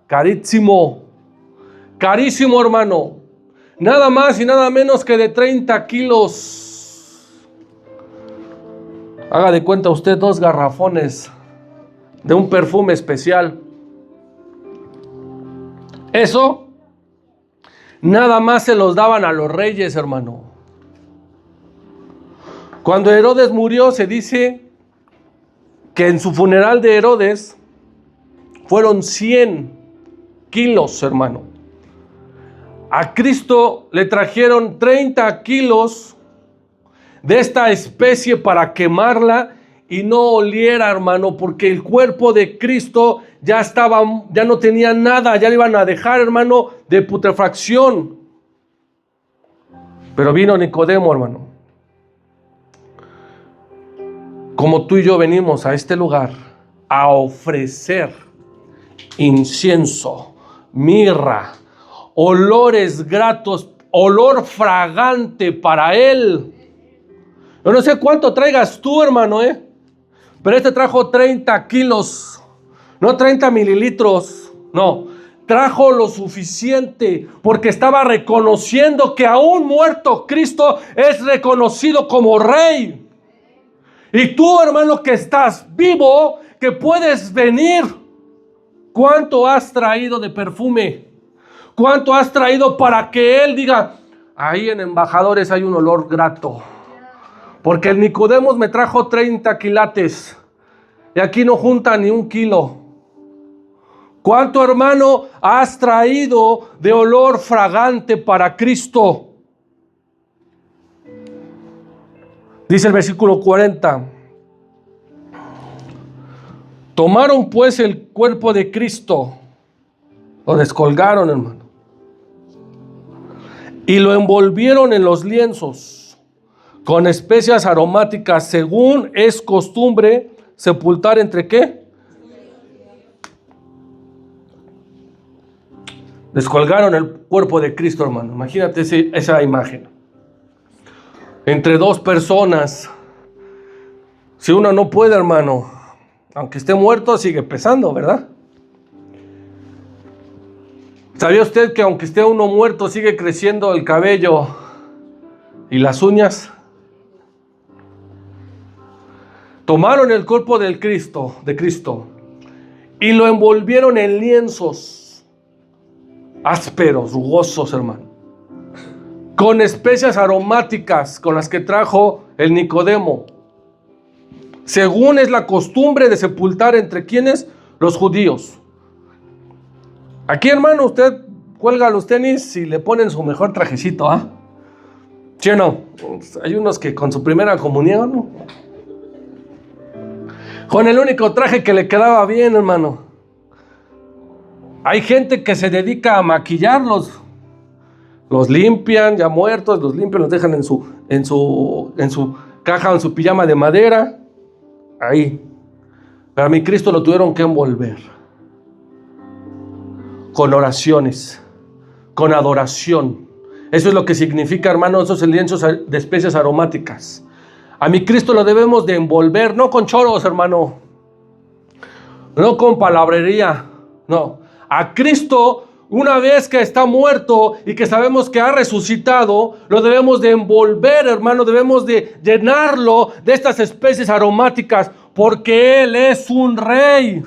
carísimo, hermano, nada más y nada menos que de 30 kilos. Haga de cuenta usted 2 garrafones de un perfume especial. Eso nada más se los daban a los reyes, hermano. Cuando Herodes murió, se dice que en su funeral de Herodes fueron 100 kilos, hermano. A Cristo le trajeron 30 kilos de esta especie para quemarla y no oliera, hermano, porque el cuerpo de Cristo ya no tenía nada, ya le iban a dejar, hermano, de putrefacción. Pero vino Nicodemo, hermano. Como tú y yo venimos a este lugar a ofrecer incienso, mirra, olores gratos, olor fragante para Él. Yo no sé cuánto traigas tú, hermano, Pero este trajo 30 kilos, no 30 mililitros, no. Trajo lo suficiente porque estaba reconociendo que aún muerto Cristo es reconocido como Rey. Y tú, hermano, que estás vivo, que puedes venir, ¿cuánto has traído de perfume? ¿Cuánto has traído para que Él diga, ahí en Embajadores hay un olor grato? Porque el Nicodemos me trajo 30 quilates y aquí no junta ni un kilo. ¿Cuánto, hermano, has traído de olor fragante para Cristo? Dice el versículo 40. Tomaron pues el cuerpo de Cristo, lo descolgaron, hermano, y lo envolvieron en los lienzos con especias aromáticas, según es costumbre sepultar entre ¿qué? Descolgaron el cuerpo de Cristo, hermano. Imagínate esa imagen. Entre dos personas. Si uno no puede, hermano, aunque esté muerto, sigue pesando, ¿verdad? ¿Sabía usted que aunque esté uno muerto, sigue creciendo el cabello y las uñas? Tomaron el cuerpo de Cristo, y lo envolvieron en lienzos ásperos, rugosos, hermano, con especias aromáticas con las que trajo el Nicodemo, según es la costumbre de sepultar entre quienes, los judíos. Aquí, hermano, usted cuelga los tenis y le ponen su mejor trajecito, ¿ah? ¿Sí o no? Hay unos que con su primera comunión, ¿no? Con el único traje que le quedaba bien, hermano. Hay gente que se dedica a maquillarlos. Los limpian, ya muertos, los limpian, los dejan en su caja o en su pijama de madera. Ahí. Pero a mi Cristo lo tuvieron que envolver. Con oraciones, con adoración. Eso es lo que significa, hermano, esos lienzos de especias aromáticas. A mi Cristo lo debemos de envolver, no con choros, hermano. No con palabrería, no. A Cristo, una vez que está muerto y que sabemos que ha resucitado, lo debemos de envolver, hermano, debemos de llenarlo de estas especies aromáticas, porque Él es un Rey.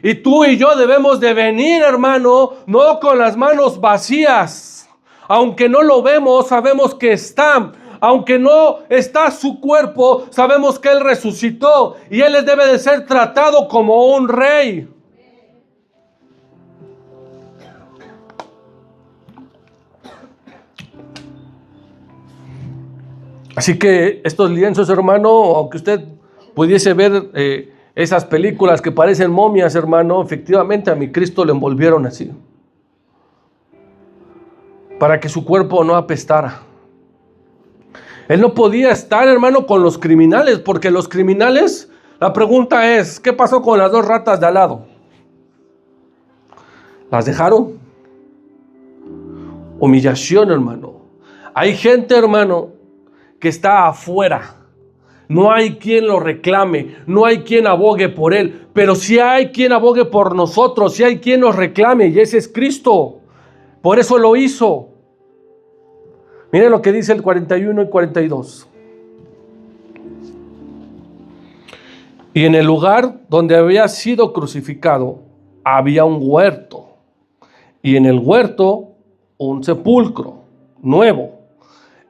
Y tú y yo debemos de venir, hermano, no con las manos vacías. Aunque no lo vemos, sabemos que está. Aunque no está su cuerpo, sabemos que Él resucitó. Y Él debe de ser tratado como un Rey. Así que estos lienzos, hermano, aunque usted pudiese ver esas películas que parecen momias, hermano, efectivamente a mi Cristo le envolvieron así. Para que su cuerpo no apestara. Él no podía estar, hermano, con los criminales, porque los criminales, la pregunta es, ¿qué pasó con las dos ratas de al lado? ¿Las dejaron? Humillación, hermano. Hay gente, hermano, que está afuera. No hay quien lo reclame, no hay quien abogue por él, pero sí hay quien abogue por nosotros, sí hay quien nos reclame, y ese es Cristo. Por eso lo hizo. Miren lo que dice el 41 y 42. Y en el lugar donde había sido crucificado había un huerto, y en el huerto un sepulcro nuevo,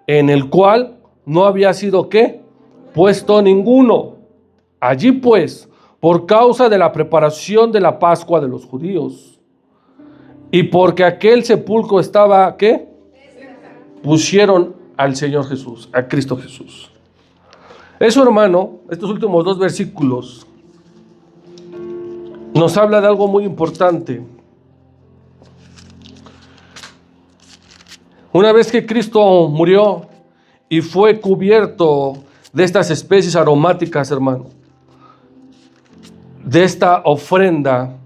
en el cual no había sido ¿qué? Puesto ninguno. Allí pues, por causa de la preparación de la Pascua de los judíos, y porque aquel sepulcro estaba ¿qué? Pusieron al Señor Jesús, a Cristo Jesús. Eso, hermano, estos últimos dos versículos nos habla de algo muy importante. Una vez que Cristo murió y fue cubierto de estas especies aromáticas, hermano, de esta ofrenda,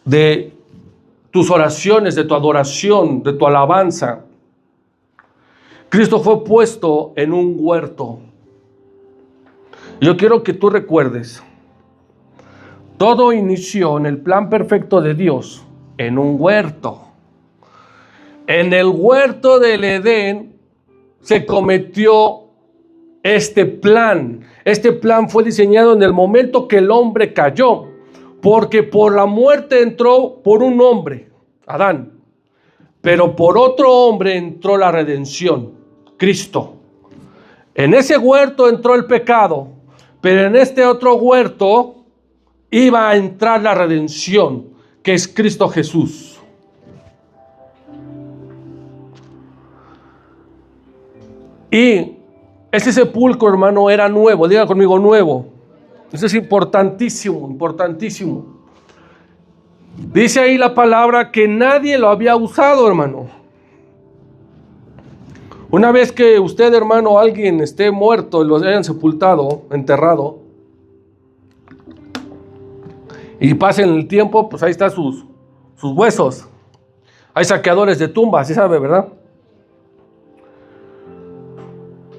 de tus oraciones, de tu adoración, de tu alabanza, Cristo fue puesto en un huerto. Yo quiero que tú recuerdes, todo inició en el plan perfecto de Dios, en un huerto. En el huerto del Edén se cometió este plan. Este plan fue diseñado en el momento que el hombre cayó, porque por la muerte entró por un hombre, Adán, pero por otro hombre entró la redención, Cristo. En ese huerto entró el pecado, pero en este otro huerto iba a entrar la redención, que es Cristo Jesús. Y ese sepulcro, hermano, era nuevo. Diga conmigo, nuevo. Eso es importantísimo, importantísimo. Dice ahí la palabra que nadie lo había usado, hermano. Una vez que usted, hermano, alguien esté muerto y lo hayan sepultado, enterrado, y pasen el tiempo, pues ahí están sus huesos. Hay saqueadores de tumbas, ¿sí sabe, verdad?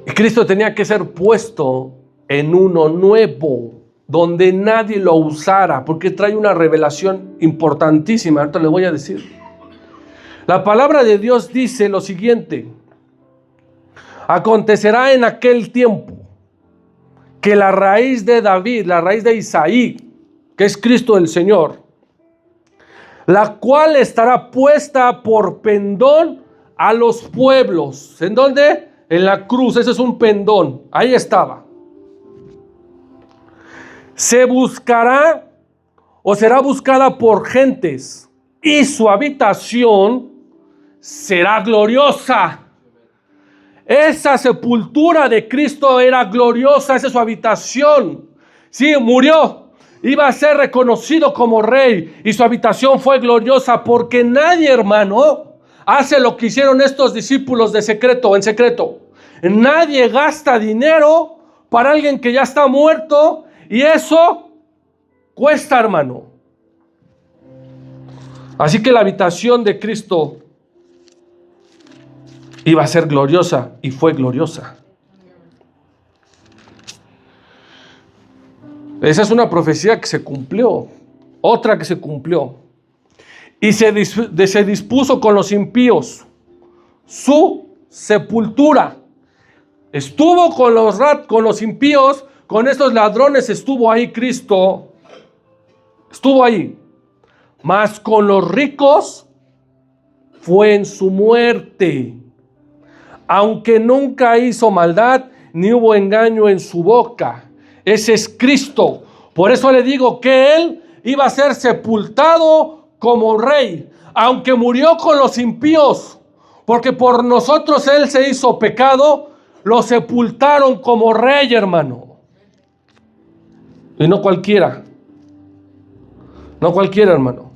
Y Cristo tenía que ser puesto en uno nuevo, donde nadie lo usara, porque trae una revelación importantísima. Ahorita le voy a decir. La palabra de Dios dice lo siguiente: acontecerá en aquel tiempo que la raíz de David, la raíz de Isaí, que es Cristo el Señor, la cual estará puesta por pendón a los pueblos. ¿En dónde? En la cruz. Ese es un pendón. Ahí estaba. Se buscará o será buscada por gentes, y su habitación será gloriosa. Esa sepultura de Cristo era gloriosa, esa es su habitación. Sí, murió, iba a ser reconocido como rey, y su habitación fue gloriosa, porque nadie, hermano, hace lo que hicieron estos discípulos de secreto, en secreto. Nadie gasta dinero para alguien que ya está muerto, y eso cuesta, hermano. Así que la habitación de Cristo iba a ser gloriosa, y fue gloriosa. Esa es una profecía que se cumplió, otra que se cumplió. Y se dispuso con los impíos su sepultura. Estuvo con los impíos, con estos ladrones estuvo ahí Cristo. Estuvo ahí. Mas con los ricos fue en su muerte. Aunque nunca hizo maldad, ni hubo engaño en su boca. Ese es Cristo. Por eso le digo que Él iba a ser sepultado como rey, aunque murió con los impíos, porque por nosotros Él se hizo pecado, lo sepultaron como rey, hermano. Y no cualquiera. No cualquiera, hermano.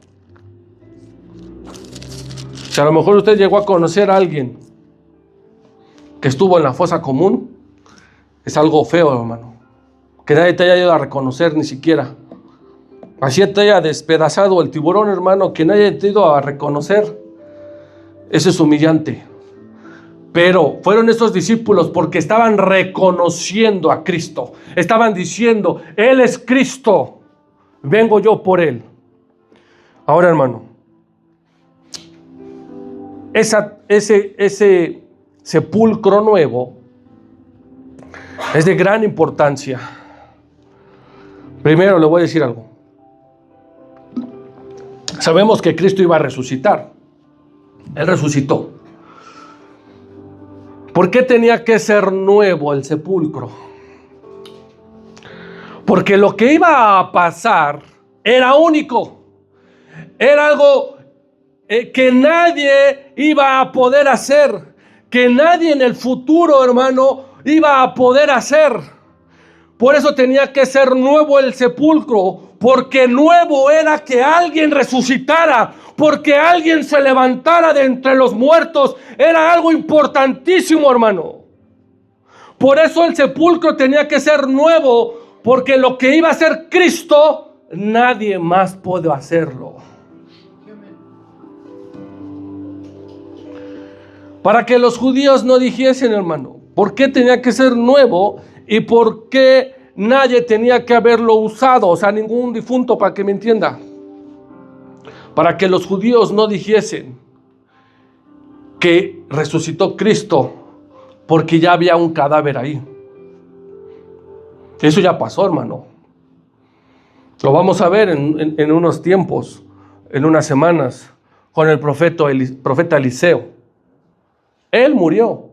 Si a lo mejor usted llegó a conocer a alguien que estuvo en la fosa común, es algo feo, hermano. Que nadie te haya ido a reconocer ni siquiera. Así te haya despedazado el tiburón, hermano, que nadie te ha ido a reconocer. Eso es humillante. Pero fueron estos discípulos porque estaban reconociendo a Cristo. Estaban diciendo, Él es Cristo, vengo yo por Él. Ahora, hermano, ese sepulcro nuevo es de gran importancia. Primero le voy a decir algo. Sabemos que Cristo iba a resucitar. Él resucitó. ¿Por qué tenía que ser nuevo el sepulcro? Porque lo que iba a pasar era único. Era algo que nadie iba a poder hacer. Que nadie en el futuro, hermano, iba a poder hacer. Por eso tenía que ser nuevo el sepulcro. Porque nuevo era que alguien resucitara. Porque alguien se levantara de entre los muertos. Era algo importantísimo, hermano. Por eso el sepulcro tenía que ser nuevo. Porque lo que iba a hacer Cristo, nadie más puede hacerlo. Para que los judíos no dijesen, hermano, ¿por qué tenía que ser nuevo? ¿Y por qué nadie tenía que haberlo usado, o sea, ningún difunto, para que me entienda, para que los judíos no dijesen que resucitó Cristo, porque ya había un cadáver ahí. Eso ya pasó, hermano. Lo vamos a ver en unos tiempos, en unas semanas, con el profeta Eliseo. Él murió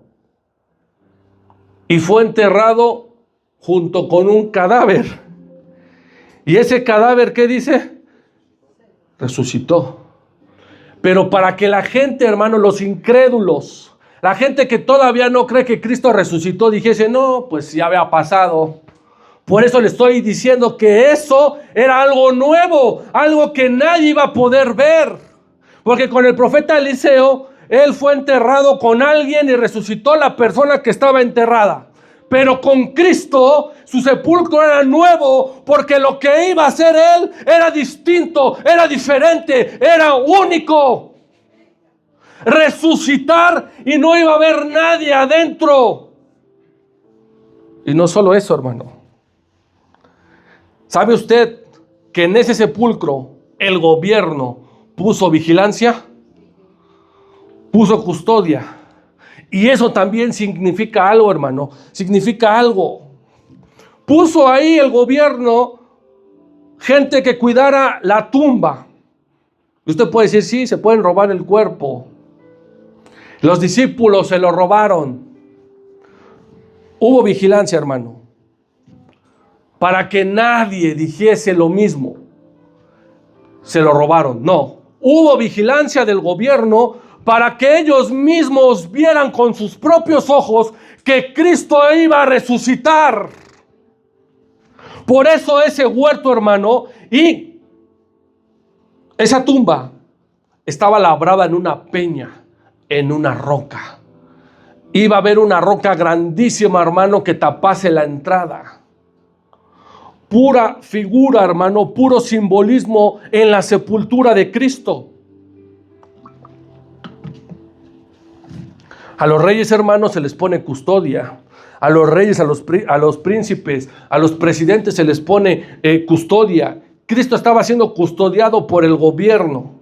y fue enterrado junto con un cadáver. Y ese cadáver, ¿qué dice? Resucitó. Pero para que la gente, hermano, los incrédulos, la gente que todavía no cree que Cristo resucitó, dijese, no, pues ya había pasado. Por eso le estoy diciendo que eso era algo nuevo, algo que nadie iba a poder ver. Porque con el profeta Eliseo, él fue enterrado con alguien y resucitó la persona que estaba enterrada. Pero con Cristo, su sepulcro era nuevo, porque lo que iba a hacer él era distinto, era diferente, era único. Resucitar y no iba a haber nadie adentro. Y no solo eso, hermano. ¿Sabe usted que en ese sepulcro el gobierno puso vigilancia? Puso custodia. Y eso también significa algo, hermano. Significa algo. Puso ahí el gobierno gente que cuidara la tumba. Y usted puede decir, sí, se pueden robar el cuerpo. Los discípulos se lo robaron. Hubo vigilancia, hermano, para que nadie dijese lo mismo. Se lo robaron. No. Hubo vigilancia del gobierno para que ellos mismos vieran con sus propios ojos que Cristo iba a resucitar. Por eso ese huerto, hermano, y esa tumba estaba labrada en una peña, en una roca. Iba a haber una roca grandísima, hermano, que tapase la entrada. Pura figura, hermano, puro simbolismo en la sepultura de Cristo. A los reyes, hermanos, se les pone custodia. A los reyes, a los príncipes, a los presidentes se les pone custodia. Cristo estaba siendo custodiado por el gobierno.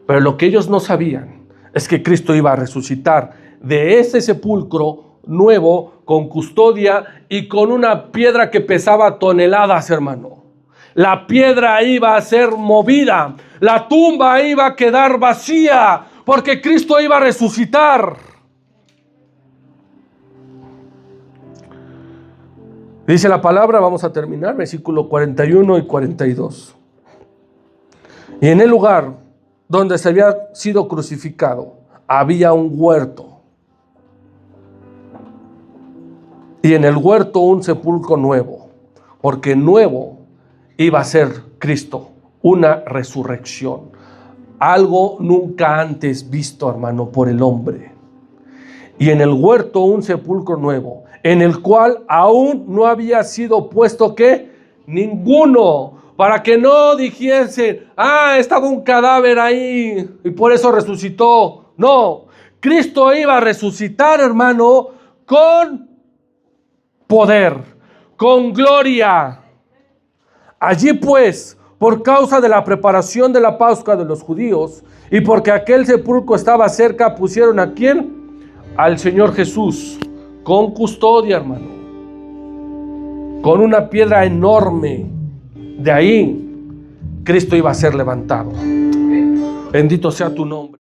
Pero lo que ellos no sabían es que Cristo iba a resucitar de ese sepulcro nuevo, con custodia y con una piedra que pesaba toneladas, hermano. La piedra iba a ser movida. La tumba iba a quedar vacía, porque Cristo iba a resucitar. Dice la palabra, vamos a terminar, versículo 41 y 42. Y en el lugar donde se había sido crucificado, había un huerto. Y en el huerto un sepulcro nuevo, porque nuevo iba a ser Cristo, una resurrección. Algo nunca antes visto, hermano, por el hombre. Y en el huerto un sepulcro nuevo, en el cual aún no había sido puesto, ¿qué? Ninguno, para que no dijesen, estaba un cadáver ahí y por eso resucitó. No, Cristo iba a resucitar, hermano, con poder, con gloria. Allí pues, por causa de la preparación de la Pascua de los judíos y porque aquel sepulcro estaba cerca, pusieron ¿a quién? Al Señor Jesús, con custodia, hermano, con una piedra enorme. De ahí Cristo iba a ser levantado. Bendito sea tu nombre.